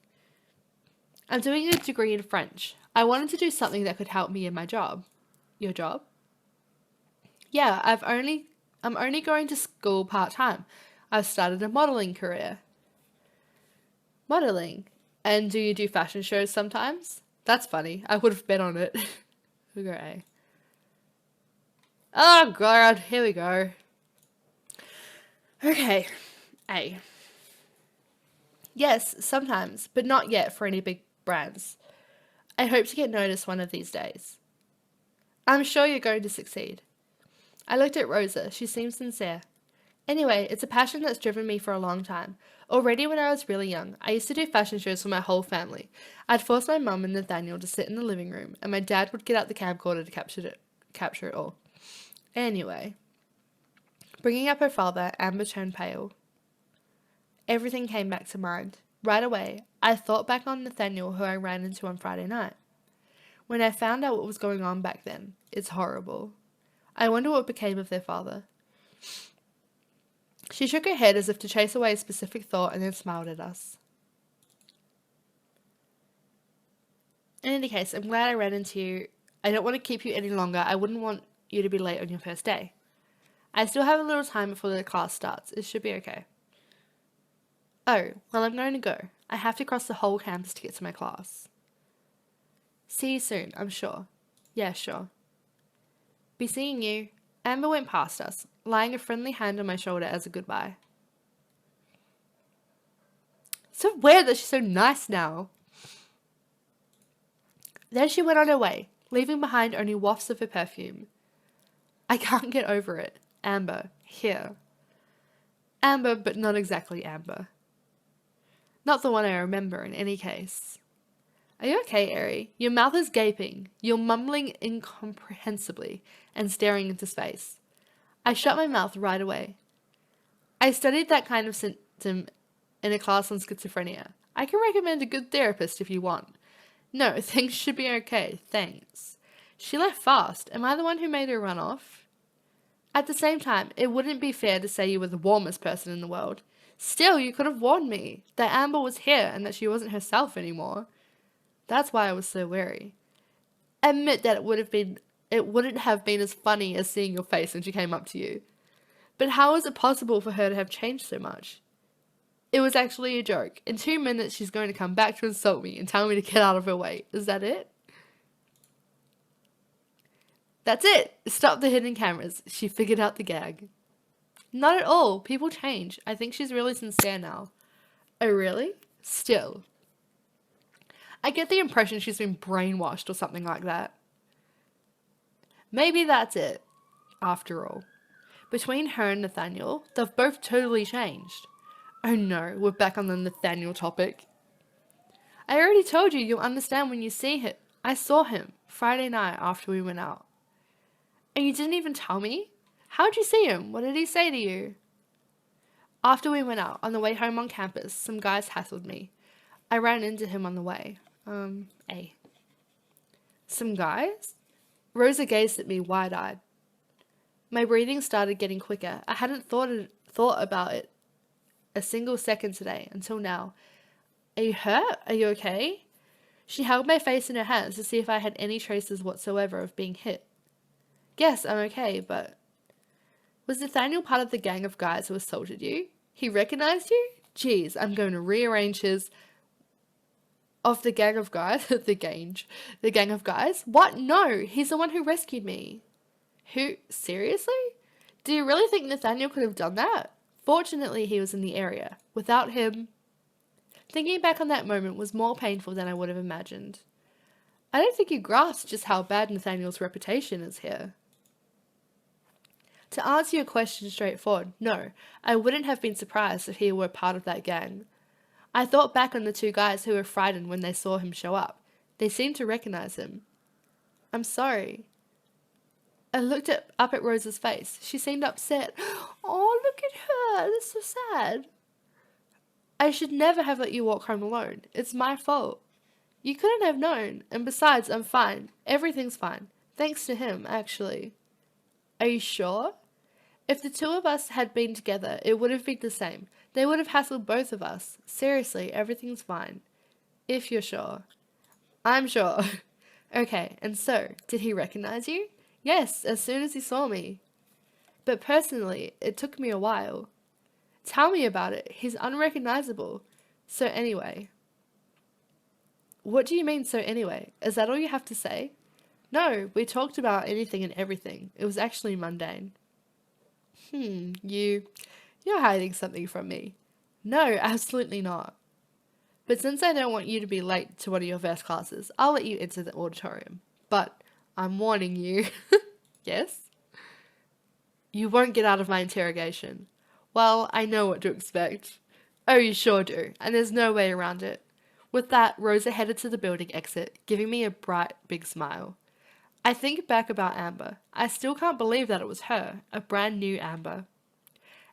[SPEAKER 1] I'm doing a degree in French. I wanted to do something that could help me in my job. Your job? Yeah, I've only I'm only going to school part-time. I've started a modeling career. Modeling? And do you do fashion shows sometimes? That's funny. I would have bet on it. Okay. Oh god, here we go. Okay. A. Yes, sometimes, but not yet for any big brands. I hope to get noticed one of these days. I'm sure you're going to succeed. I looked at Rosa. She seemed sincere. Anyway, it's a passion that's driven me for a long time. Already when I was really young, I used to do fashion shows for my whole family. I'd force my mum and Nathaniel to sit in the living room, and my dad would get out the camcorder to capture it all. Anyway, bringing up her father, Amber turned pale. Everything came back to mind. Right away, I thought back on Nathaniel, who I ran into on Friday night. When I found out what was going on back then, it's horrible. I wonder what became of their father. She shook her head as if to chase away a specific thought and then smiled at us. In any case, I'm glad I ran into you. I don't want to keep you any longer. I wouldn't want you to be late on your first day. I still have a little time before the class starts. It should be okay. Oh, well, I'm going to go. I have to cross the whole campus to get to my class. See you soon, I'm sure. Yeah, sure. Be seeing you. Amber went past us, laying a friendly hand on my shoulder as a goodbye. So weird that she's so nice now. Then she went on her way, leaving behind only wafts of her perfume. I can't get over it. Amber, here. Amber, but not exactly Amber. Not the one I remember in any case. Are you okay, Ari? Your mouth is gaping. You're mumbling incomprehensibly and staring into space. I shut my mouth right away. I studied that kind of symptom in a class on schizophrenia. I can recommend a good therapist if you want. No, things should be okay, thanks. She left fast. Am I the one who made her run off? At the same time, it wouldn't be fair to say you were the warmest person in the world. Still, you could have warned me that Amber was here and that she wasn't herself anymore. That's why I was so wary. Admit that it wouldn't have been as funny as seeing your face when she came up to you. But how is it possible for her to have changed so much? It was actually a joke. In 2 minutes, she's going to come back to insult me and tell me to get out of her way. Is that it? That's it. Stop the hidden cameras. She figured out the gag. Not at all. People change. I think she's really sincere now. Oh, really? Still. I get the impression she's been brainwashed or something like that. Maybe that's it, after all. Between her and Nathaniel, they've both totally changed. Oh no, we're back on the Nathaniel topic. I already told you, you'll understand when you see him. I saw him Friday night after we went out. And you didn't even tell me? How'd you see him? What did he say to you? After we went out, on the way home on campus, some guys hassled me. I ran into him on the way. Some guys? Rosa gazed at me wide-eyed. My breathing started getting quicker. I hadn't thought about it a single second today, until now. Are you hurt? Are you okay? She held my face in her hands to see if I had any traces whatsoever of being hit. Yes, I'm okay, but... Was Nathaniel part of the gang of guys who assaulted you? He recognized you? Geez, I'm going to rearrange his... Of the gang of guys? The gang of guys? What? No, he's the one who rescued me. Who? Seriously? Do you really think Nathaniel could have done that? Fortunately, he was in the area. Without him... Thinking back on that moment was more painful than I would have imagined. I don't think you grasp just how bad Nathaniel's reputation is here. To answer your question straightforward, no, I wouldn't have been surprised if he were part of that gang. I thought back on the 2 guys who were frightened when they saw him show up. They seemed to recognize him. I'm sorry. I looked up at Rosa's face. She seemed upset. Oh, look at her. That's so sad. I should never have let you walk home alone. It's my fault. You couldn't have known. And besides, I'm fine. Everything's fine. Thanks to him, actually. Are you sure? If the 2 of us had been together, it would have been the same. They would have hassled both of us. Seriously, everything's fine. If you're sure. I'm sure. Okay, and so, did he recognize you? Yes, as soon as he saw me. But personally, it took me a while. Tell me about it. He's unrecognizable. So anyway. What do you mean, so anyway? Is that all you have to say? No, we talked about anything and everything. It was actually mundane. You're hiding something from me. No, absolutely not. But since I don't want you to be late to one of your first classes, I'll let you enter the auditorium. But I'm warning you. Yes? You won't get out of my interrogation. Well, I know what to expect. Oh, you sure do, and there's no way around it. With that, Rosa headed to the building exit, giving me a bright, big smile. I think back about Amber. I still can't believe that it was her, a brand new Amber.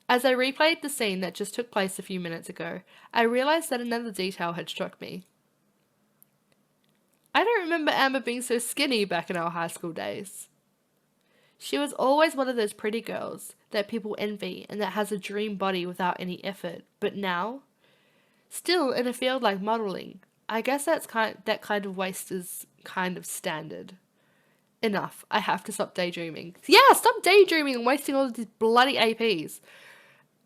[SPEAKER 1] As I replayed the scene that just took place a few minutes ago, I realized that another detail had struck me. I don't remember Amber being so skinny back in our high school days. She was always one of those pretty girls that people envy and that has a dream body without any effort, but now? Still, in a field like modeling, I guess that kind of waste is kind of standard. Enough, I have to stop daydreaming. Yeah, stop daydreaming and wasting all of these bloody APs.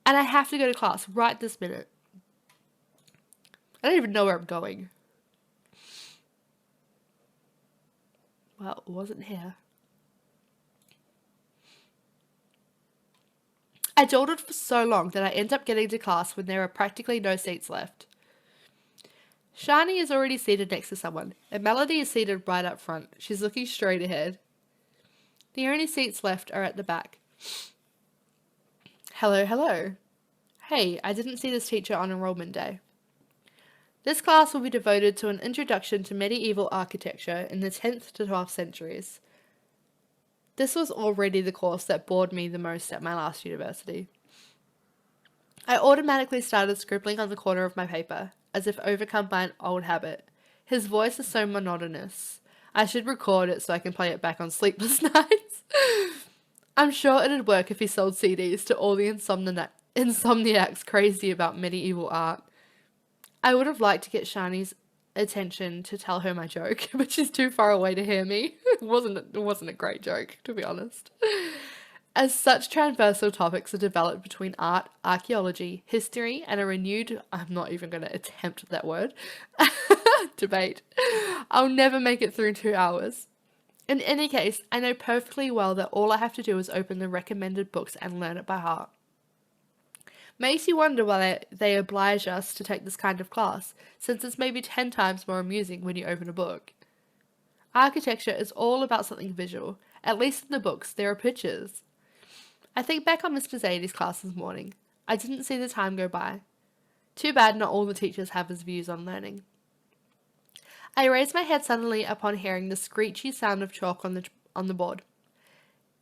[SPEAKER 1] And I have to go to class right this minute. I don't even know where I'm going. Well, it wasn't here. I dawdled for so long that I end up getting to class when there are practically no seats left. Shani is already seated next to someone, and Melody is seated right up front. She's looking straight ahead. The only seats left are at the back. Hello, hello. Hey, I didn't see this teacher on enrollment day. This class will be devoted to an introduction to medieval architecture in the 10th to 12th centuries. This was already the course that bored me the most at my last university. I automatically started scribbling on the corner of my paper, as if overcome by an old habit. His voice is so monotonous. I should record it so I can play it back on sleepless nights. I'm sure it'd work if he sold CDs to all the insomniacs crazy about medieval art. I would have liked to get Shani's attention to tell her my joke, but she's too far away to hear me. It wasn't a great joke, to be honest. As such transversal topics are developed between art, archaeology, history, and a renewed, I'm not even going to attempt that word, debate, I'll never make it through 2 hours. In any case, I know perfectly well that all I have to do is open the recommended books and learn it by heart. Makes you wonder why they oblige us to take this kind of class, since it's maybe 10 times more amusing when you open a book. Architecture is all about something visual. At least in the books, there are pictures. I think back on Mr. Zadie's class this morning. I didn't see the time go by. Too bad not all the teachers have his views on learning. I raised my head suddenly upon hearing the screechy sound of chalk on the board.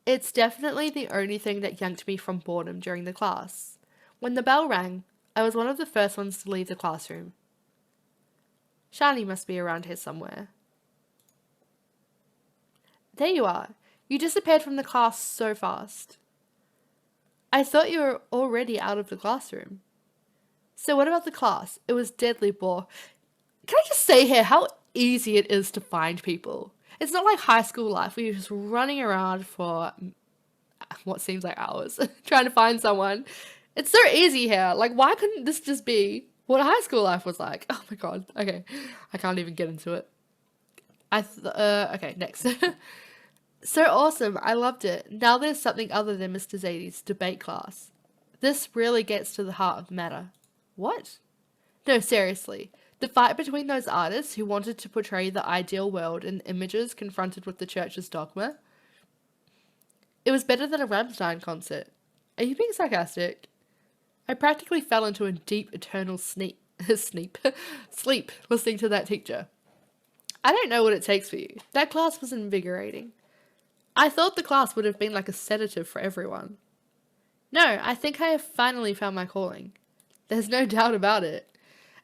[SPEAKER 1] It's definitely the only thing that yanked me from boredom during the class. When the bell rang, I was one of the first ones to leave the classroom. Shani must be around here somewhere. There you are. You disappeared from the class so fast. I thought you were already out of the classroom. So what about the class? It was deadly bore. Can I just say here how easy it is to find people? It's not like high school life where you're just running around for what seems like hours trying to find someone. It's so easy here. Like, why couldn't this just be what high school life was like? Oh my god. Okay. I can't even get into it. Okay, next. So awesome. I loved it. Now there's something other than Mr. Zadie's debate class. This really gets to the heart of the matter. What? No, seriously. The fight between those artists who wanted to portray the ideal world in images confronted with the church's dogma. It was better than a Rammstein concert. Are you being sarcastic? I practically fell into a deep, eternal sleep listening to that teacher. I don't know what it takes for you. That class was invigorating. I thought the class would have been like a sedative for everyone. No, I think I have finally found my calling. There's no doubt about it.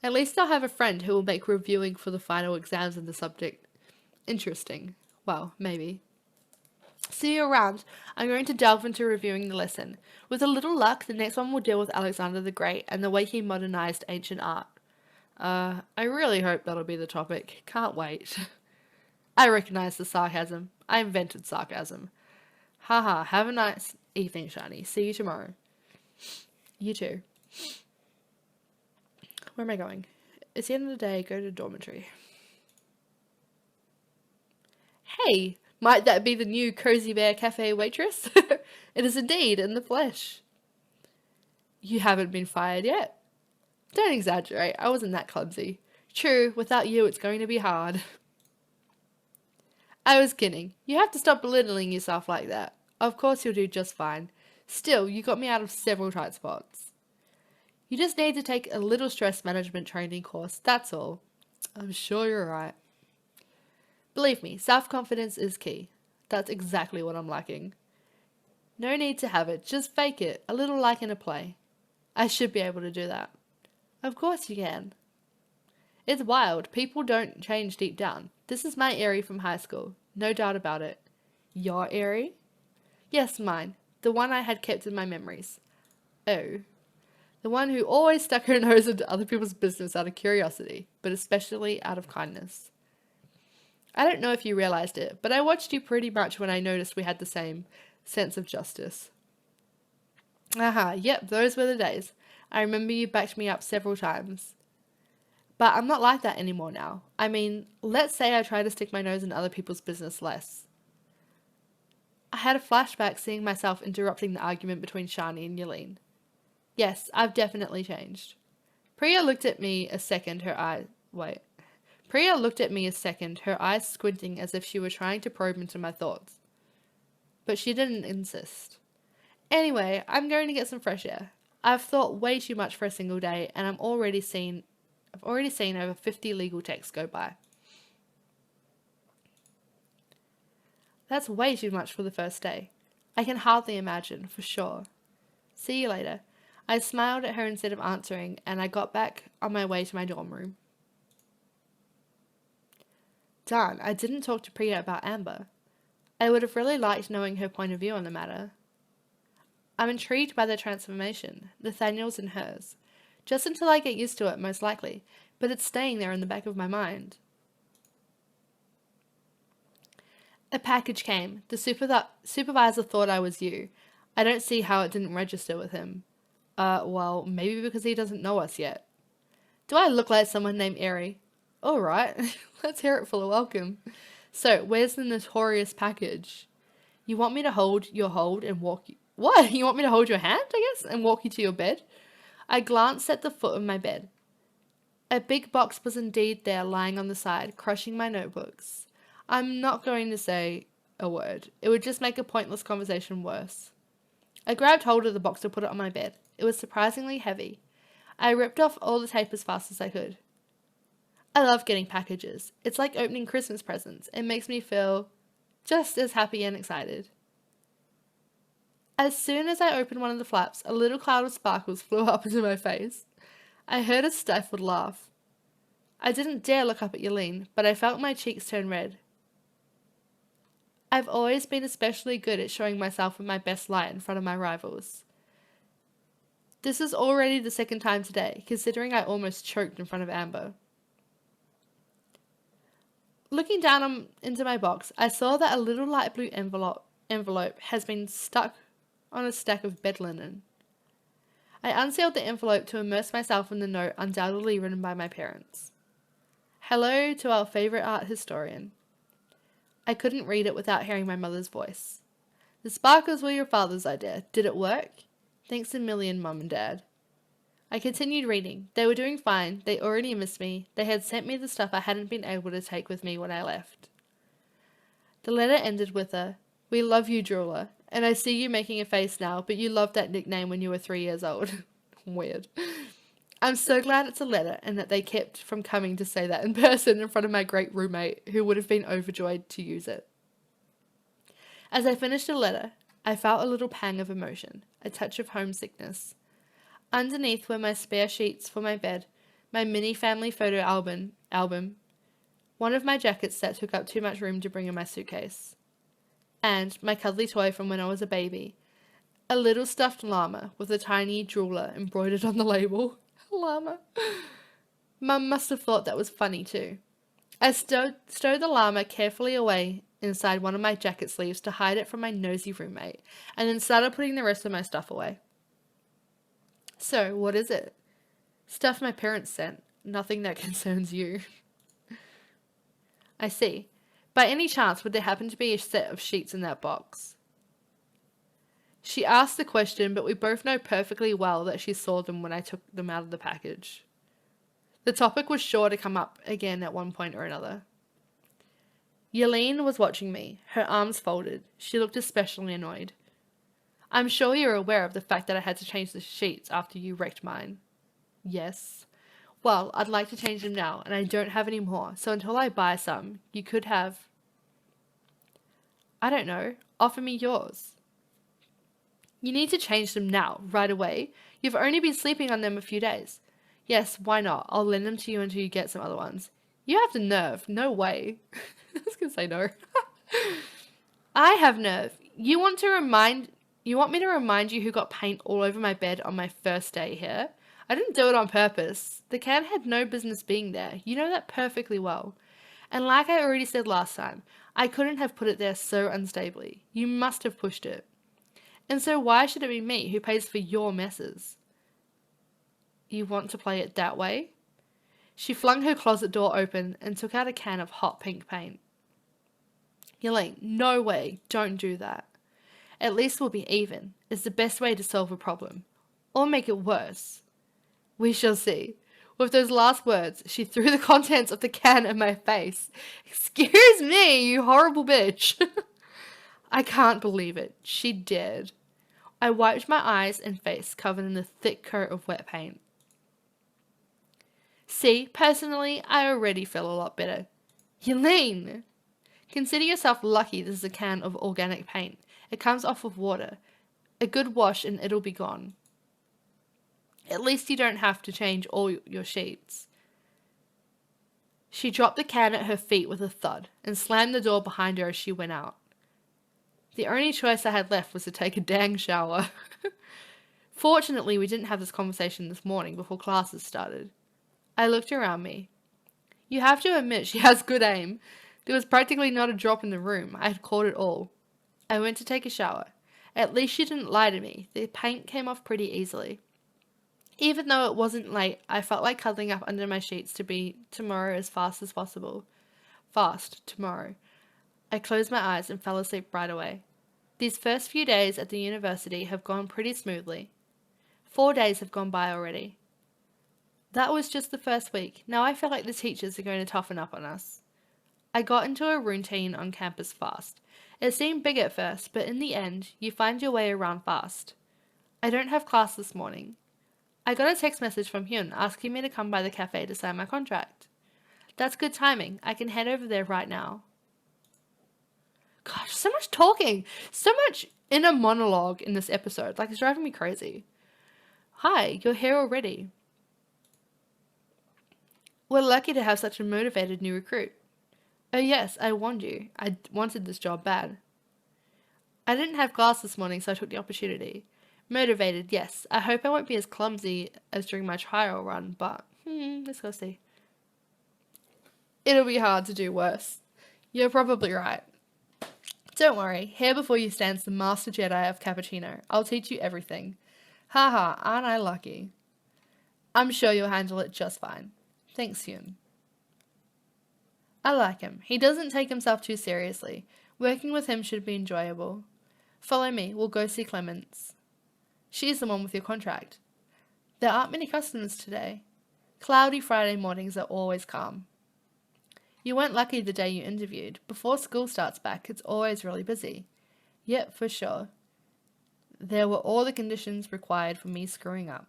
[SPEAKER 1] At least I'll have a friend who will make reviewing for the final exams in the subject interesting. Well, maybe. See you around. I'm going to delve into reviewing the lesson. With a little luck, the next one will deal with Alexander the Great and the way he modernized ancient art. I really hope that'll be the topic. Can't wait. I recognize the sarcasm. I invented sarcasm. Haha, have a nice evening, Shani. See you tomorrow. You too. Where am I going? It's the end of the day, go to the dormitory. Hey, might that be the new Cozy Bear Cafe waitress? It is indeed, in the flesh. You haven't been fired yet? Don't exaggerate, I wasn't that clumsy. True, without you it's going to be hard. I was kidding. You have to stop belittling yourself like that. Of course you'll do just fine. Still, you got me out of several tight spots. You just need to take a little stress management training course, that's all. I'm sure you're right. Believe me, self-confidence is key. That's exactly what I'm lacking. No need to have it, just fake it, a little like in a play. I should be able to do that. Of course you can. It's wild, people don't change deep down. This is my Airy from high school, no doubt about it. Your Airy? Yes, mine, the one I had kept in my memories. Oh. The one who always stuck her nose into other people's business out of curiosity, but especially out of kindness. I don't know if you realized it, but I watched you pretty much when I noticed we had the same sense of justice. Aha, yep, those were the days. I remember you backed me up several times. But I'm not like that anymore now. I mean, let's say I try to stick my nose in other people's business less. I had a flashback seeing myself interrupting the argument between Shani and Yelene. Yes, I've definitely changed. Priya looked at me a second, her eyes squinting as if she were trying to probe into my thoughts. But she didn't insist. Anyway, I'm going to get some fresh air. I've thought way too much for a single day, and I've already seen over 50 legal texts go by. That's way too much for the first day. I can hardly imagine, for sure. See you later. I smiled at her instead of answering, and I got back on my way to my dorm room. Darn, I didn't talk to Priya about Amber. I would have really liked knowing her point of view on the matter. I'm intrigued by their transformation, Nathaniel's and hers. Just until I get used to it, most likely, but it's staying there in the back of my mind. A package came. The supervisor thought I was you. I don't see how it didn't register with him. Well, maybe because he doesn't know us yet. Do I look like someone named Airy? Alright, let's hear it for a welcome. So, where's the notorious package? You want me to hold your hold and walk you... What? You want me to hold your hand, I guess, and walk you to your bed? I glanced at the foot of my bed. A big box was indeed there, lying on the side, crushing my notebooks. I'm not going to say a word. It would just make a pointless conversation worse. I grabbed hold of the box to put it on my bed. It was surprisingly heavy. I ripped off all the tape as fast as I could. I love getting packages. It's like opening Christmas presents. It makes me feel just as happy and excited. As soon as I opened one of the flaps, a little cloud of sparkles flew up into my face. I heard a stifled laugh. I didn't dare look up at Yelene, but I felt my cheeks turn red. I've always been especially good at showing myself in my best light in front of my rivals. This is already the second time today, considering I almost choked in front of Amber. Looking down into my box, I saw that a little light blue envelope has been stuck on a stack of bed linen. I unsealed the envelope to immerse myself in the note undoubtedly written by my parents. Hello to our favourite art historian. I couldn't read it without hearing my mother's voice. The sparkles were your father's idea. Did it work? Thanks a million, Mum and Dad. I continued reading. They were doing fine. They already missed me. They had sent me the stuff I hadn't been able to take with me when I left. The letter ended with a, "We love you, Drooler. And I see you making a face now, but you loved that nickname when you were 3 years old." Weird. I'm so glad it's a letter and that they kept from coming to say that in person in front of my great roommate, who would have been overjoyed to use it. As I finished the letter, I felt a little pang of emotion, a touch of homesickness. Underneath were my spare sheets for my bed, my mini family photo album, one of my jackets that took up too much room to bring in my suitcase, and my cuddly toy from when I was a baby, a little stuffed llama with a tiny drooler embroidered on the label. Llama. Mum must have thought that was funny too. I stowed the llama carefully away inside one of my jacket sleeves to hide it from my nosy roommate, and then started putting the rest of my stuff away. So, what is it? Stuff my parents sent. Nothing that concerns you. I see. By any chance, would there happen to be a set of sheets in that box? She asked the question, but we both know perfectly well that she saw them when I took them out of the package. The topic was sure to come up again at one point or another. Yelene was watching me, her arms folded. She looked especially annoyed. I'm sure you're aware of the fact that I had to change the sheets after you wrecked mine. Yes. Well, I'd like to change them now, and I don't have any more, so until I buy some, you could have... I don't know, offer me yours. You need to change them now, right away. You've only been sleeping on them a few days. Yes, why not? I'll lend them to you until you get some other ones. You have the nerve. No way. I was going to say no. I have nerve. You want me to remind you who got paint all over my bed on my first day here? I didn't do it on purpose. The can had no business being there. You know that perfectly well. And like I already said last time, I couldn't have put it there so unstably. You must have pushed it. And so why should it be me who pays for your messes? You want to play it that way? She flung her closet door open and took out a can of hot pink paint. Yelene, no way, don't do that. At least we'll be even. It's the best way to solve a problem. Or make it worse. We shall see. With those last words, she threw the contents of the can in my face. Excuse me, you horrible bitch. I can't believe it. She dared. I wiped my eyes and face covered in the thick coat of wet paint. See, personally, I already feel a lot better. Yelene! Consider yourself lucky this is a can of organic paint. It comes off of water. A good wash and it'll be gone. At least you don't have to change all your sheets. She dropped the can at her feet with a thud and slammed the door behind her as she went out. The only choice I had left was to take a dang shower. Fortunately, we didn't have this conversation this morning before classes started. I looked around me. You have to admit she has good aim. There was practically not a drop in the room. I had caught it all. I went to take a shower. At least she didn't lie to me. The paint came off pretty easily. Even though it wasn't late, I felt like cuddling up under my sheets to be tomorrow as fast as possible. Fast, tomorrow. I closed my eyes and fell asleep right away. These first few days at the university have gone pretty smoothly. 4 days have gone by already. That was just the first week. Now I feel like the teachers are going to toughen up on us. I got into a routine on campus fast. It seemed big at first, but in the end, you find your way around fast. I don't have class this morning. I got a text message from Hyun asking me to come by the cafe to sign my contract. That's good timing. I can head over there right now. Gosh, so much talking. So much inner monologue in this episode. Like, it's driving me crazy. Hi, you're here already. We're lucky to have such a motivated new recruit. Oh yes, I warned you. I wanted this job bad. I didn't have class this morning, so I took the opportunity. Motivated, yes. I hope I won't be as clumsy as during my trial run, but let's go see. It'll be hard to do worse. You're probably right. Don't worry, here before you stands the Master Jedi of Cappuccino. I'll teach you everything. Haha, aren't I lucky? I'm sure you'll handle it just fine. Thanks, Hyun. I like him. He doesn't take himself too seriously. Working with him should be enjoyable. Follow me, we'll go see Clements. She's the one with your contract. There aren't many customers today. Cloudy Friday mornings are always calm. You weren't lucky the day you interviewed. Before school starts back, it's always really busy. Yep, for sure. There were all the conditions required for me screwing up.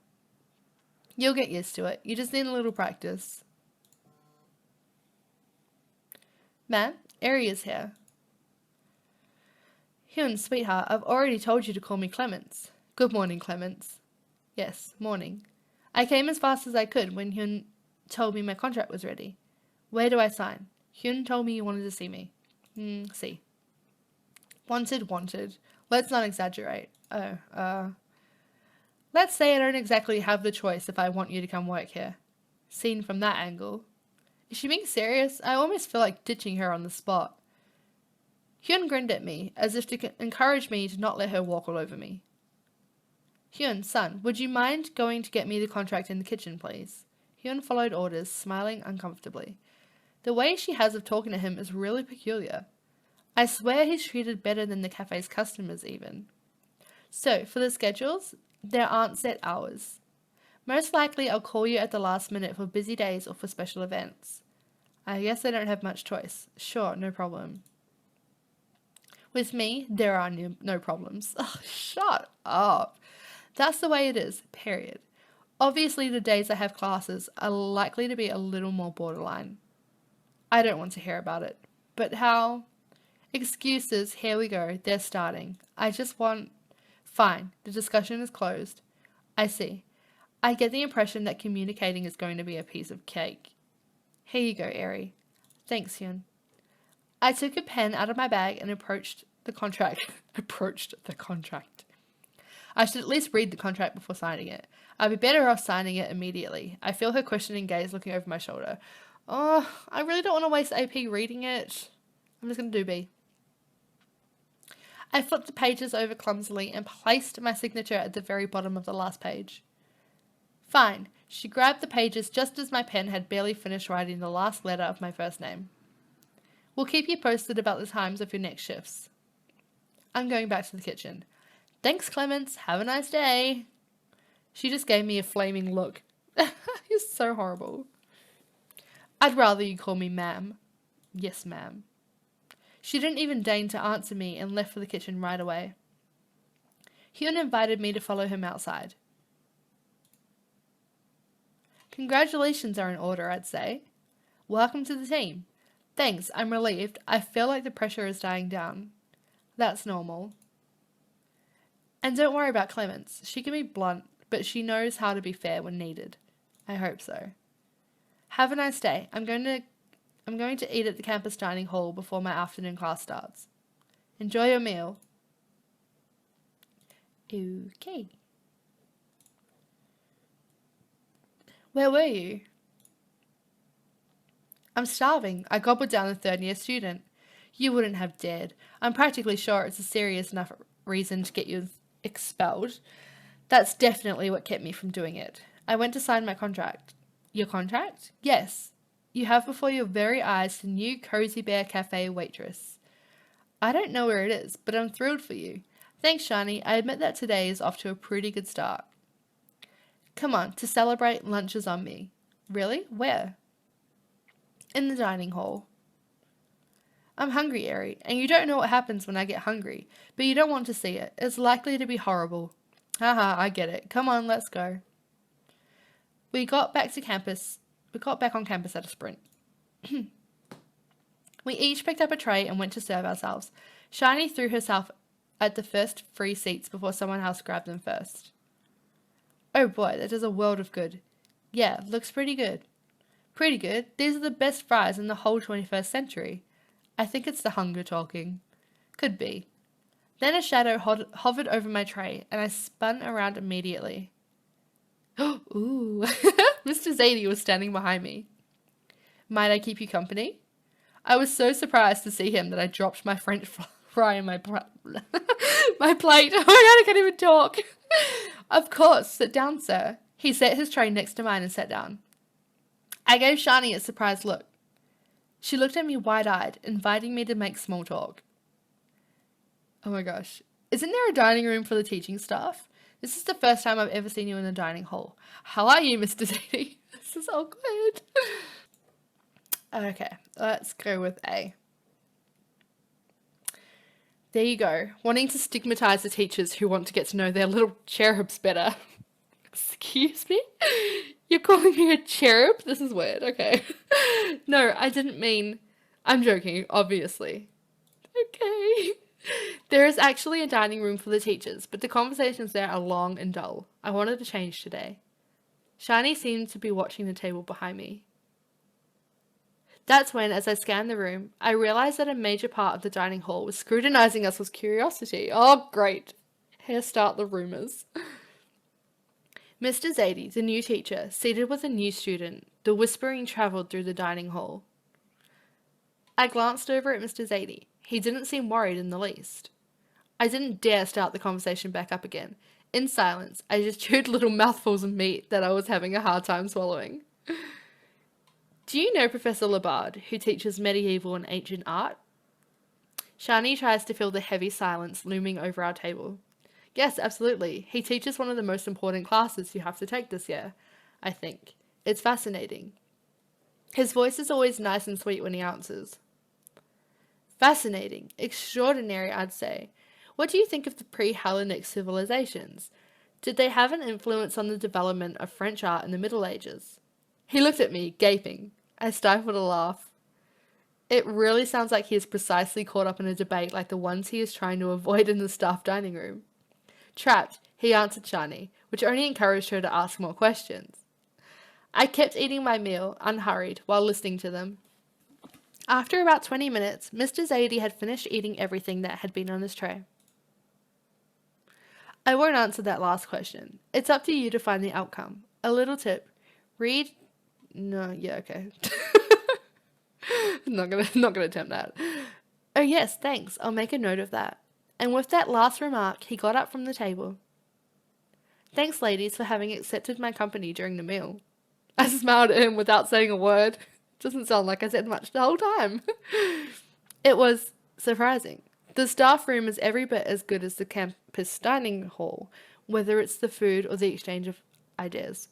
[SPEAKER 1] You'll get used to it. You just need a little practice. Matt, Ari is here. Hyun, sweetheart, I've already told you to call me Clements. Good morning, Clements. Yes, morning. I came as fast as I could when Hyun told me my contract was ready. Where do I sign? Hyun told me you wanted to see me. See. Wanted. Let's not exaggerate. Let's say I don't exactly have the choice if I want you to come work here. Seen from that angle. Is she being serious? I almost feel like ditching her on the spot. Hyun grinned at me, as if to encourage me to not let her walk all over me. Hyun, son, would you mind going to get me the contract in the kitchen, please? Hyun followed orders, smiling uncomfortably. The way she has of talking to him is really peculiar. I swear he's treated better than the cafe's customers even. So, for the schedules, there aren't set hours. Most likely I'll call you at the last minute for busy days or for special events. I guess I don't have much choice. Sure, no problem. With me, there are no problems. Oh, shut up. That's the way it is, period. Obviously, the days I have classes are likely to be a little more borderline. I don't want to hear about it. But how? Excuses, here we go, they're starting. I just want... Fine, the discussion is closed. I see. I get the impression that communicating is going to be a piece of cake. Here you go, Eri. Thanks, Hyun. I took a pen out of my bag and approached the contract. I should at least read the contract before signing it. I'd be better off signing it immediately. I feel her questioning gaze looking over my shoulder. Oh, I really don't want to waste AP reading it. I'm just going to do B. I flipped the pages over clumsily and placed my signature at the very bottom of the last page. Fine. She grabbed the pages just as my pen had barely finished writing the last letter of my first name. We'll keep you posted about the times of your next shifts. I'm going back to the kitchen. Thanks, Clements. Have a nice day. She just gave me a flaming look. You're so horrible. I'd rather you call me ma'am. Yes, ma'am. She didn't even deign to answer me and left for the kitchen right away. Hyun invited me to follow him outside. Congratulations are in order, I'd say. Welcome to the team. Thanks, I'm relieved. I feel like the pressure is dying down. That's normal. And don't worry about Clements. She can be blunt, but she knows how to be fair when needed. I hope so. Have a nice day. I'm going to eat at the campus dining hall before my afternoon class starts. Enjoy your meal. Okay. Where were you? I'm starving. I gobbled down a third-year student. You wouldn't have dared. I'm practically sure it's a serious enough reason to get you expelled. That's definitely what kept me from doing it. I went to sign my contract. Your contract? Yes. You have before your very eyes the new Cozy Bear Cafe waitress. I don't know where it is, but I'm thrilled for you. Thanks, Shani. I admit that today is off to a pretty good start. Come on, to celebrate, lunch is on me. Really? Where? In the dining hall. I'm hungry, Eri, and you don't know what happens when I get hungry, but you don't want to see it. It's likely to be horrible. Haha, I get it. Come on, let's go. We got back on campus at a sprint. We each picked up a tray and went to serve ourselves. Shiny threw herself at the first free seats before someone else grabbed them first. Oh boy, that does a world of good. Yeah, looks pretty good. Pretty good. These are the best fries in the whole 21st century. I think it's the hunger talking. Could be. Then a shadow hovered over my tray, and I spun around immediately. Ooh, Mr. Zadie was standing behind me. Might I keep you company? I was so surprised to see him that I dropped my French fry in my plate. My plate. Oh my god, I can't even talk. Of course, sit down, sir. He set his tray next to mine and sat down. I gave Shani a surprised look. She looked at me wide-eyed, inviting me to make small talk. Oh my gosh. Isn't there a dining room for the teaching staff? This is the first time I've ever seen you in a dining hall. How are you, Mr. Zadie? This is awkward. Okay, let's go with A. There you go. Wanting to stigmatize the teachers who want to get to know their little cherubs better. Excuse me? You're calling me a cherub? This is weird. Okay. No, I didn't mean... I'm joking, obviously. Okay. There is actually a dining room for the teachers, but the conversations there are long and dull. I wanted to change today. Shani seemed to be watching the table behind me. That's when, as I scanned the room, I realized that a major part of the dining hall was scrutinizing us with curiosity. Oh, great. Here start the rumors. Mr. Zadie, the new teacher, seated with a new student. The whispering travelled through the dining hall. I glanced over at Mr. Zadie. He didn't seem worried in the least. I didn't dare start the conversation back up again. In silence, I just chewed little mouthfuls of meat that I was having a hard time swallowing. Do you know Professor Labard, who teaches medieval and ancient art? Shani tries to fill the heavy silence looming over our table. Yes, absolutely. He teaches one of the most important classes you have to take this year, I think. It's fascinating. His voice is always nice and sweet when he answers. Fascinating. Extraordinary, I'd say. What do you think of the pre-Hellenic civilizations? Did they have an influence on the development of French art in the Middle Ages? He looked at me, gaping. I stifled a laugh. It really sounds like he is precisely caught up in a debate like the ones he is trying to avoid in the staff dining room. Trapped, he answered Shani, which only encouraged her to ask more questions. I kept eating my meal, unhurried, while listening to them. After about 20 minutes, Mr. Zadie had finished eating everything that had been on his tray. I won't answer that last question. It's up to you to find the outcome. A little tip. Read... No, yeah, okay. not gonna attempt that. Oh yes, thanks. I'll make a note of that. And with that last remark, he got up from the table. Thanks, ladies, for having accepted my company during the meal. I smiled at him without saying a word. Doesn't sound like I said much the whole time. It was surprising. The staff room is every bit as good as the campus dining hall, whether it's the food or the exchange of ideas.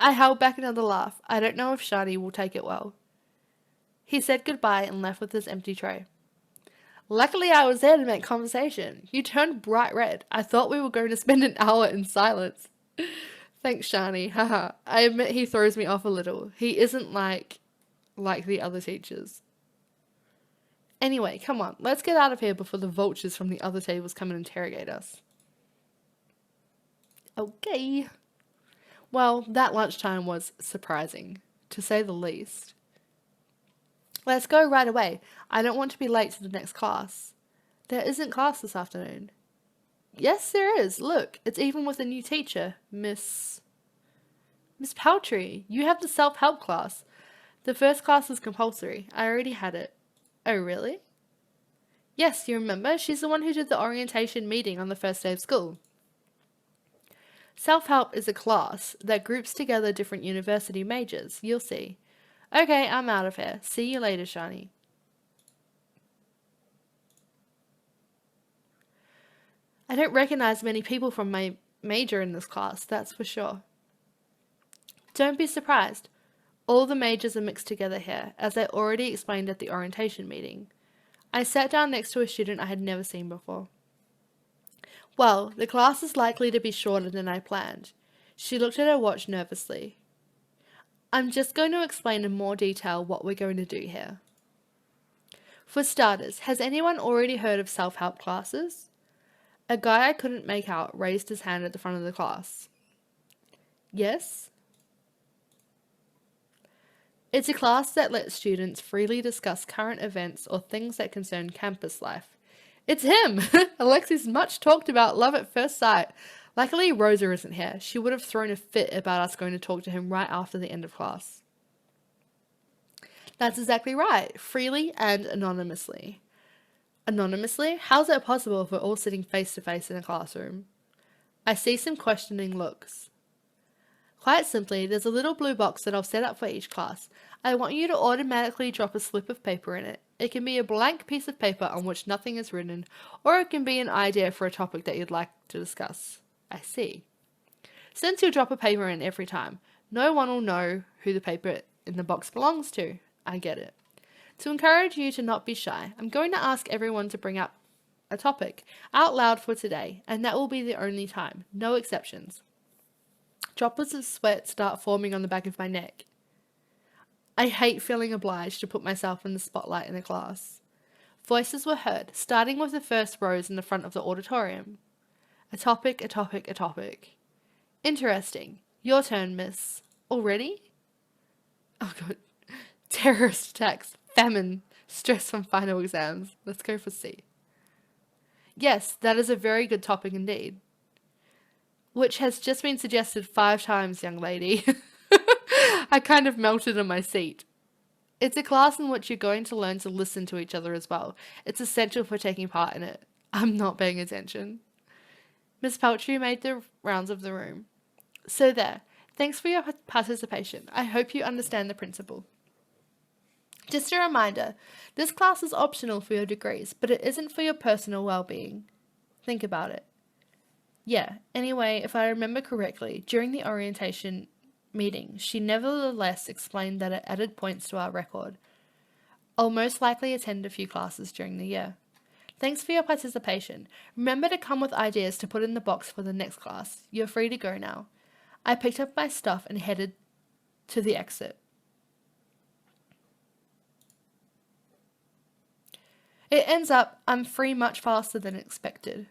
[SPEAKER 1] I held back another laugh. I don't know if Shani will take it well. He said goodbye and left with his empty tray. Luckily I was there to make conversation. You turned bright red. I thought we were going to spend an hour in silence. Thanks, Shani. Haha. I admit he throws me off a little. He isn't like the other teachers. Anyway, come on. Let's get out of here before the vultures from the other tables come and interrogate us. Okay. Well, that lunchtime was surprising, to say the least. Let's go right away. I don't want to be late to the next class. There isn't class this afternoon. Yes, there is. Look, it's even with a new teacher, Miss Paltry. You have the self-help class. The first class is compulsory. I already had it. Oh, really? Yes, you remember? She's the one who did the orientation meeting on the first day of school. Self-help is a class that groups together different university majors. You'll see. Okay, I'm out of here. See you later, Shani. I don't recognize many people from my major in this class, that's for sure. Don't be surprised. All the majors are mixed together here, as I already explained at the orientation meeting. I sat down next to a student I had never seen before. Well, the class is likely to be shorter than I planned. She looked at her watch nervously. I'm just going to explain in more detail what we're going to do here. For starters, has anyone already heard of self-help classes? A guy I couldn't make out raised his hand at the front of the class. Yes? It's a class that lets students freely discuss current events or things that concern campus life. It's him! Alexi's much talked about love at first sight. Luckily, Rosa isn't here. She would have thrown a fit about us going to talk to him right after the end of class. That's exactly right. Freely and anonymously. Anonymously? How's that possible if we're all sitting face to face in a classroom? I see some questioning looks. Quite simply, there's a little blue box that I'll set up for each class. I want you to automatically drop a slip of paper in it. It can be a blank piece of paper on which nothing is written, or it can be an idea for a topic that you'd like to discuss. I see. Since you'll drop a paper in every time, no one will know who the paper in the box belongs to. I get it. To encourage you to not be shy, I'm going to ask everyone to bring up a topic out loud for today, and that will be the only time. No exceptions. Droplets of sweat start forming on the back of my neck. I hate feeling obliged to put myself in the spotlight in a class. Voices were heard, starting with the first rows in the front of the auditorium. A topic, a topic, a topic. Interesting. Your turn, miss. Already? Oh god. Terrorist attacks, famine, stress from final exams. Let's go for C. Yes, that is a very good topic indeed. Which has just been suggested 5 times, young lady. I kind of melted in my seat. It's a class in which you're going to learn to listen to each other as well. It's essential for taking part in it. I'm not paying attention. Miss Peltry made the rounds of the room. So there. Thanks for your participation. I hope you understand the principle. Just a reminder, this class is optional for your degrees, but it isn't for your personal well-being. Think about it. Yeah, anyway, if I remember correctly, during the orientation meeting, she nevertheless explained that it added points to our record. I'll most likely attend a few classes during the year. Thanks for your participation. Remember to come with ideas to put in the box for the next class. You're free to go now. I picked up my stuff and headed to the exit. It ends up I'm free much faster than expected.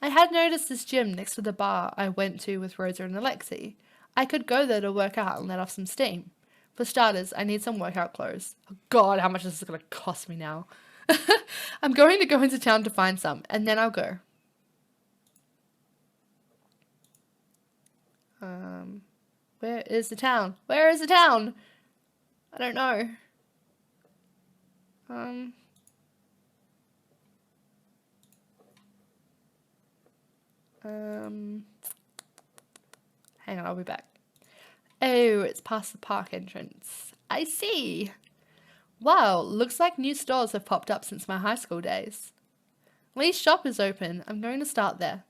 [SPEAKER 1] I had noticed this gym next to the bar I went to with Rosa and Alexi. I could go there to work out and let off some steam. For starters, I need some workout clothes. Oh God, how much is this going to cost me now? I'm going to go into town to find some, and then I'll go. Where is the town? Where is the town? I don't know. Hang on, I'll be back. Oh, it's past the park entrance. I see. Wow, looks like new stores have popped up since my high school days. Lee's shop is open. I'm going to start there.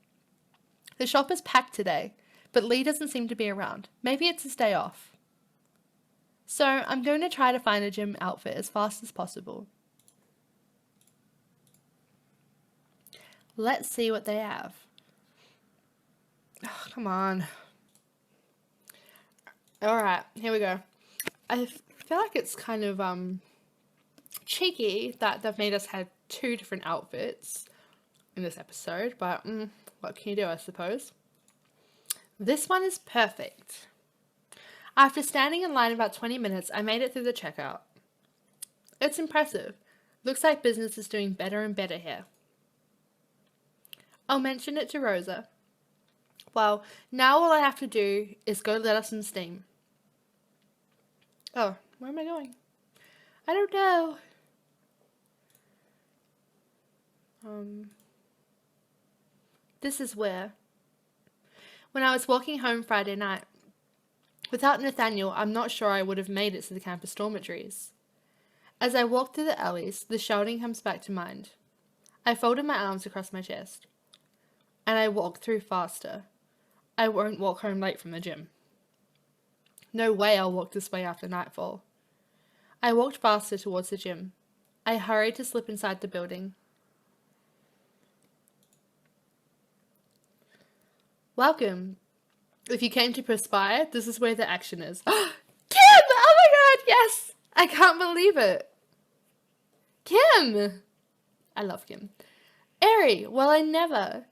[SPEAKER 1] The shop is packed today, but Lee doesn't seem to be around. Maybe it's his day off. So I'm going to try to find a gym outfit as fast as possible. Let's see what they have. Oh, come on. Alright, here we go. I feel like it's kind of cheeky that they've made us have 2 different outfits in this episode, but what can you do, I suppose? This one is perfect. After standing in line about 20 minutes, I made it through the checkout. It's impressive. Looks like business is doing better and better here. I'll mention it to Rosa. Well, now all I have to do is go let off some steam. Oh, where am I going? I don't know. This is where. When I was walking home Friday night. Without Nathaniel, I'm not sure I would have made it to the campus dormitories. As I walk through the alleys, the shouting comes back to mind. I folded my arms across my chest. And I walk through faster. I won't walk home late from the gym. No way I'll walk this way after nightfall. I walked faster towards the gym. I hurried to slip inside the building. Welcome. If you came to perspire, this is where the action is. Kim! Oh my God, yes! I can't believe it. Kim! I love Kim. Eri, well, I never.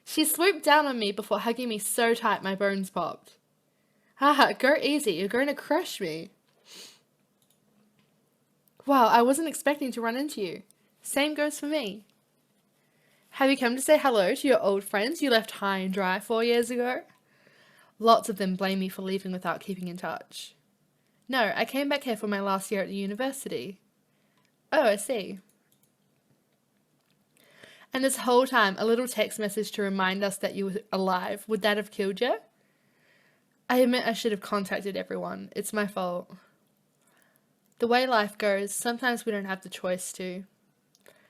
[SPEAKER 1] She swooped down on me before hugging me so tight my bones popped. Haha, go easy, you're going to crush me. Wow, I wasn't expecting to run into you. Same goes for me. Have you come to say hello to your old friends you left high and dry 4 years ago? Lots of them blame me for leaving without keeping in touch. No, I came back here for my last year at the university. Oh, I see. And this whole time, a little text message to remind us that you were alive. Would that have killed you? I admit I should have contacted everyone. It's my fault. The way life goes, sometimes we don't have the choice to.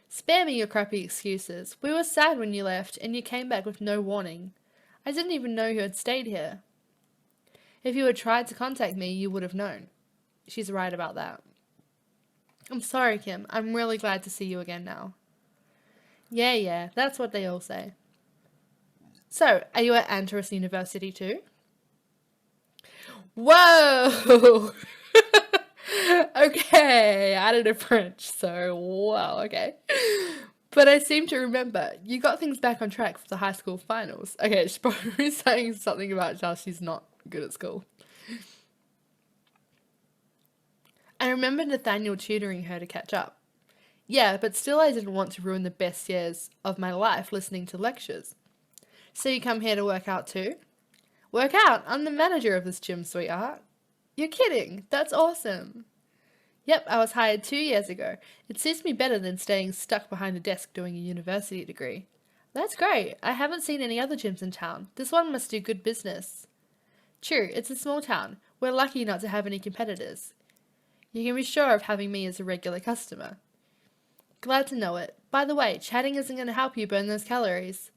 [SPEAKER 1] Spare me your crappy excuses. We were sad when you left, and you came back with no warning. I didn't even know you had stayed here. If you had tried to contact me, you would have known. She's right about that. I'm sorry, Kim. I'm really glad to see you again now. Yeah, that's what they all say. So, are you at Antares University too? Whoa! Okay, I did a French, so wow, okay. But I seem to remember, you got things back on track for the high school finals. Okay, she's probably saying something about how she's not good at school. I remember Nathaniel tutoring her to catch up. Yeah, but still I didn't want to ruin the best years of my life listening to lectures. So you come here to work out too? Work out? I'm the manager of this gym, sweetheart. You're kidding. That's awesome. Yep, I was hired 2 years ago. It suits me better than staying stuck behind a desk doing a university degree. That's great. I haven't seen any other gyms in town. This one must do good business. True, it's a small town. We're lucky not to have any competitors. You can be sure of having me as a regular customer. Glad to know it. By the way, chatting isn't going to help you burn those calories.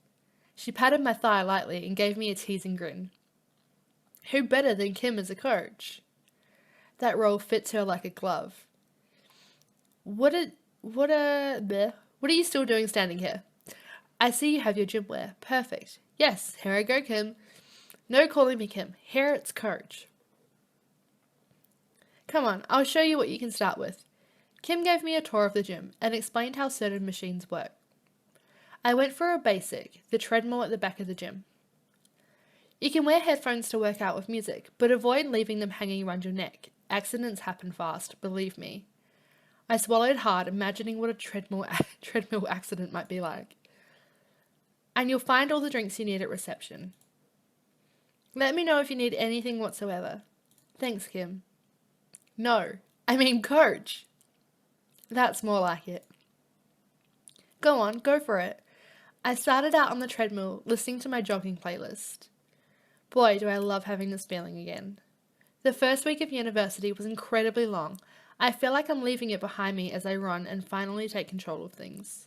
[SPEAKER 1] She patted my thigh lightly and gave me a teasing grin. Who better than Kim as a coach? That role fits her like a glove. What are you still doing standing here? I see you have your gym wear. Perfect. Yes, here I go, Kim. No calling me Kim. Here it's coach. Come on, I'll show you what you can start with. Kim gave me a tour of the gym and explained how certain machines work. I went for a basic, the treadmill at the back of the gym. You can wear headphones to work out with music, but avoid leaving them hanging around your neck. Accidents happen fast, believe me. I swallowed hard, imagining what a treadmill accident might be like. And you'll find all the drinks you need at reception. Let me know if you need anything whatsoever. Thanks, Kim. No, I mean coach. That's more like it. Go on, go for it. I started out on the treadmill, listening to my jogging playlist. Boy, do I love having this feeling again. The first week of university was incredibly long. I feel like I'm leaving it behind me as I run and finally take control of things.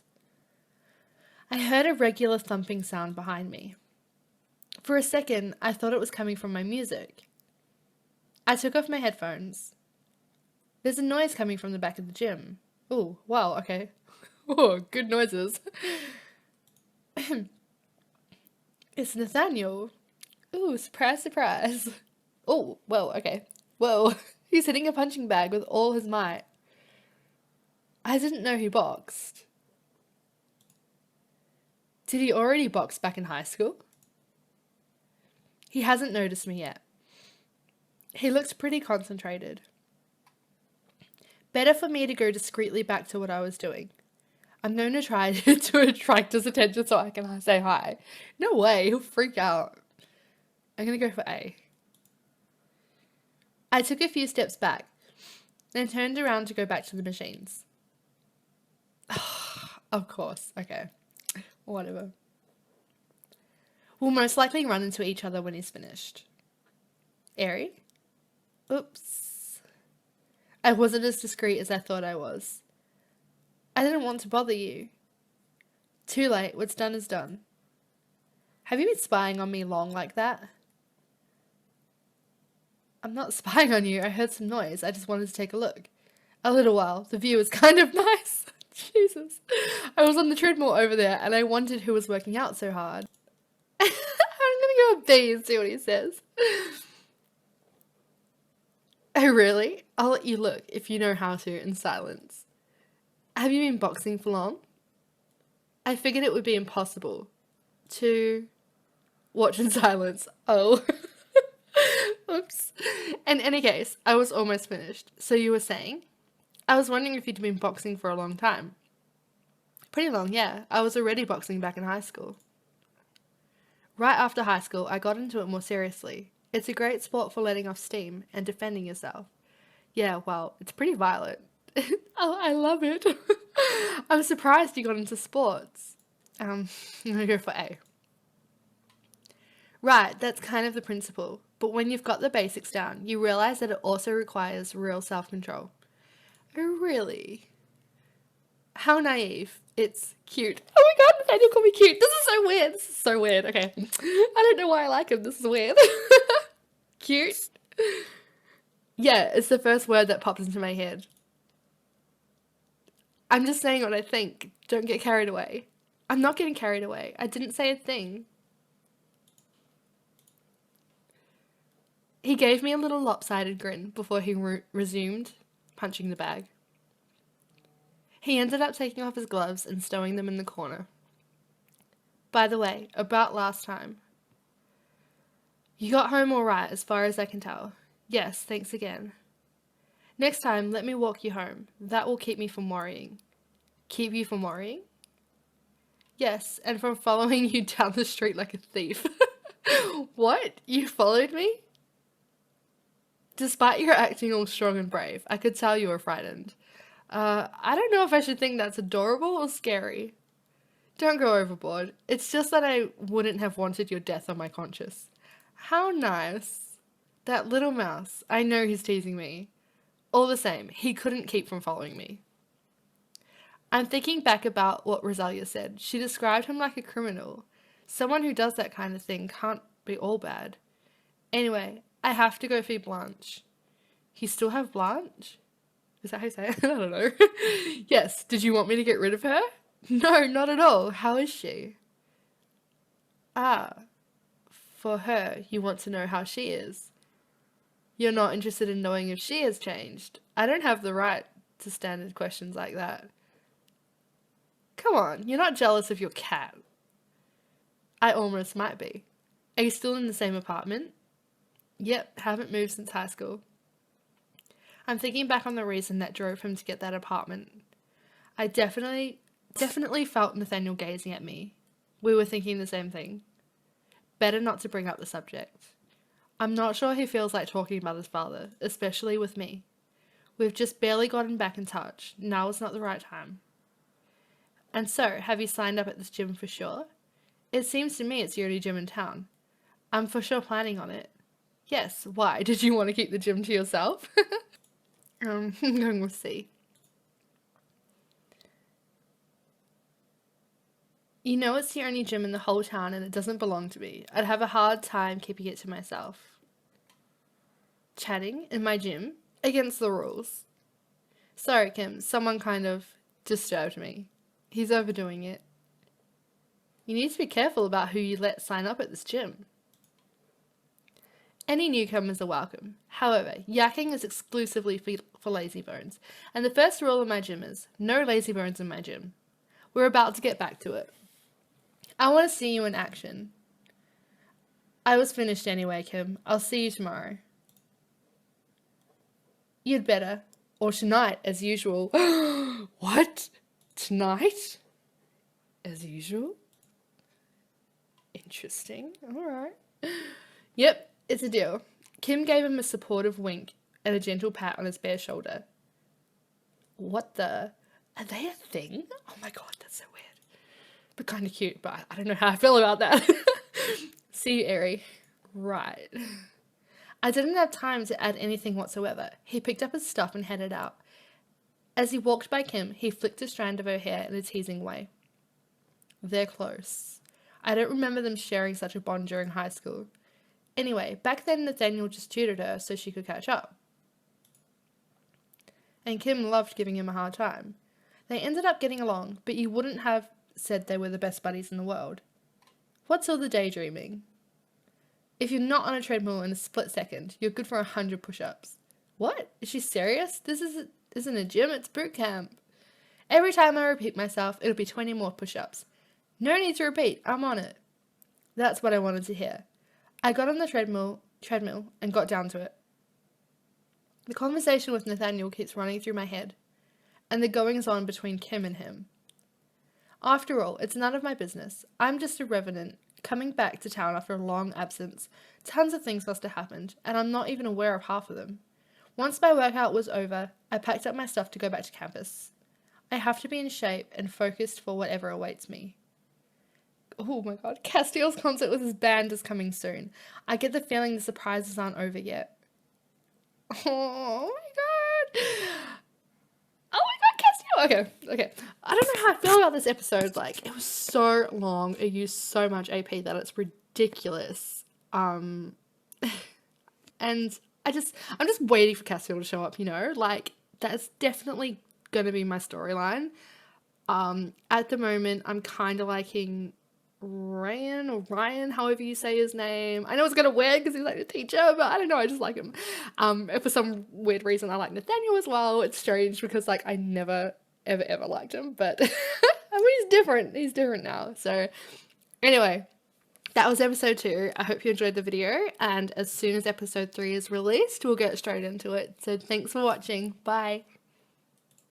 [SPEAKER 1] I heard a regular thumping sound behind me. For a second, I thought it was coming from my music. I took off my headphones. There's a noise coming from the back of the gym. Ooh, wow, okay. Oh, good noises. It's Nathaniel. Ooh, surprise, surprise. Oh, whoa, okay. Whoa, he's hitting a punching bag with all his might. I didn't know he boxed. Did he already box back in high school? He hasn't noticed me yet. He looked pretty concentrated. Better for me to go discreetly back to what I was doing. I'm known to try to attract his attention so I can say hi. No way, he'll freak out. I'm gonna go for A. I took a few steps back, then turned around to go back to the machines. Of course, okay. Whatever. We'll most likely run into each other when he's finished. Airy? Oops. I wasn't as discreet as I thought I was. I didn't want to bother you. Too late, what's done is done. Have you been spying on me long like that? I'm not spying on you, I heard some noise, I just wanted to take a look. A little while, the view was kind of nice. Jesus. I was on the treadmill over there and I wondered who was working out so hard. I'm gonna go with B and see what he says. Oh really? I'll let you look if you know how to in silence. Have you been boxing for long? I figured it would be impossible to watch in silence. Oh. Oops. In any case, I was almost finished. So you were saying? I was wondering if you'd been boxing for a long time. Pretty long, yeah. I was already boxing back in high school. Right after high school, I got into it more seriously. It's a great sport for letting off steam and defending yourself. Yeah, well, it's pretty violent. Oh, I love it. I'm surprised you got into sports. I'm gonna go for A. Right, that's kind of the principle. But when you've got the basics down, you realize that it also requires real self-control. Oh, really? How naive. It's cute. Oh my god, Nathaniel called me cute. This is so weird. This is so weird. Okay. I don't know why I like him. This is weird. Cute. Yeah, it's the first word that pops into my head. I'm just saying what I think. Don't get carried away. I'm not getting carried away. I didn't say a thing. He gave me a little lopsided grin before he resumed punching the bag. He ended up taking off his gloves and stowing them in the corner. By the way, about last time. You got home all right, as far as I can tell. Yes, thanks again. Next time, let me walk you home. That will keep me from worrying. Keep you from worrying? Yes, and from following you down the street like a thief. What? You followed me? Despite your acting all strong and brave, I could tell you were frightened. I don't know if I should think that's adorable or scary. Don't go overboard. It's just that I wouldn't have wanted your death on my conscience. How nice. That little mouse. I know he's teasing me. All the same, he couldn't keep from following me. I'm thinking back about what Rosalia said. She described him like a criminal. Someone who does that kind of thing can't be all bad. Anyway, I have to go feed Blanche. You still have Blanche? Is that how you say it? I don't know. Yes, did you want me to get rid of her? No, not at all. How is she? Ah, for her, you want to know how she is. You're not interested in knowing if she has changed. I don't have the right to standard questions like that. Come on, you're not jealous of your cat. I almost might be. Are you still in the same apartment? Yep, haven't moved since high school. I'm thinking back on the reason that drove him to get that apartment. I definitely felt Nathaniel gazing at me. We were thinking the same thing. Better not to bring up the subject. I'm not sure he feels like talking about his father, especially with me. We've just barely gotten back in touch. Now is not the right time. And so, have you signed up at this gym for sure? It seems to me it's the only gym in town. I'm for sure planning on it. Yes, why? Did you want to keep the gym to yourself? I'm going with C. You know it's the only gym in the whole town and it doesn't belong to me. I'd have a hard time keeping it to myself. Chatting in my gym? Against the rules. Sorry, Kim, someone kind of disturbed me. He's overdoing it. You need to be careful about who you let sign up at this gym. Any newcomers are welcome. However, yakking is exclusively for lazy bones. And the first rule of my gym is, no lazy bones in my gym. We're about to get back to it. I want to see you in action. I was finished anyway, Kim. I'll see you tomorrow. You'd better. Or tonight, as usual. What? Tonight? As usual? Interesting. Alright. Yep, it's a deal. Kim gave him a supportive wink and a gentle pat on his bare shoulder. What the? Are they a thing? Oh my god, that's so weird. But kind of cute, but I don't know how I feel about that. See you, Airy. Right. I didn't have time to add anything whatsoever. He picked up his stuff and headed out. As he walked by Kim, he flicked a strand of her hair in a teasing way. They're close. I don't remember them sharing such a bond during high school. Anyway, back then Nathaniel just tutored her so she could catch up. And Kim loved giving him a hard time. They ended up getting along, but you wouldn't have said they were the best buddies in the world. What's all the daydreaming? If you're not on a treadmill in a split second, you're good for 100 push-ups. What? Is she serious? This isn't a gym, it's boot camp. Every time I repeat myself, it'll be 20 more push-ups. No need to repeat, I'm on it. That's what I wanted to hear. I got on the treadmill and got down to it. The conversation with Nathaniel keeps running through my head, and the goings-on between Kim and him. After all, it's none of my business. I'm just a revenant, coming back to town after a long absence. Tons of things must have happened, and I'm not even aware of half of them. Once my workout was over, I packed up my stuff to go back to campus. I have to be in shape and focused for whatever awaits me. Oh my god, Castiel's concert with his band is coming soon. I get the feeling the surprises aren't over yet. Oh my god! Oh my god, Castiel! Okay. I don't know how I feel about this episode. Like, it was so long. It used so much AP that it's ridiculous. And I'm just waiting for Castiel to show up, you know? Like, that's definitely gonna be my storyline. At the moment, I'm kind of liking Ryan, however you say his name. I know it's gonna weird because he's like a teacher, but I don't know, I just like him. For some weird reason, I like Nathaniel as well. It's strange because, like, I never, ever liked him, but I mean, he's different now. So, anyway, that was episode 2. I hope you enjoyed the video, and as soon as episode 3 is released, we'll get straight into it. So, thanks for watching. Bye.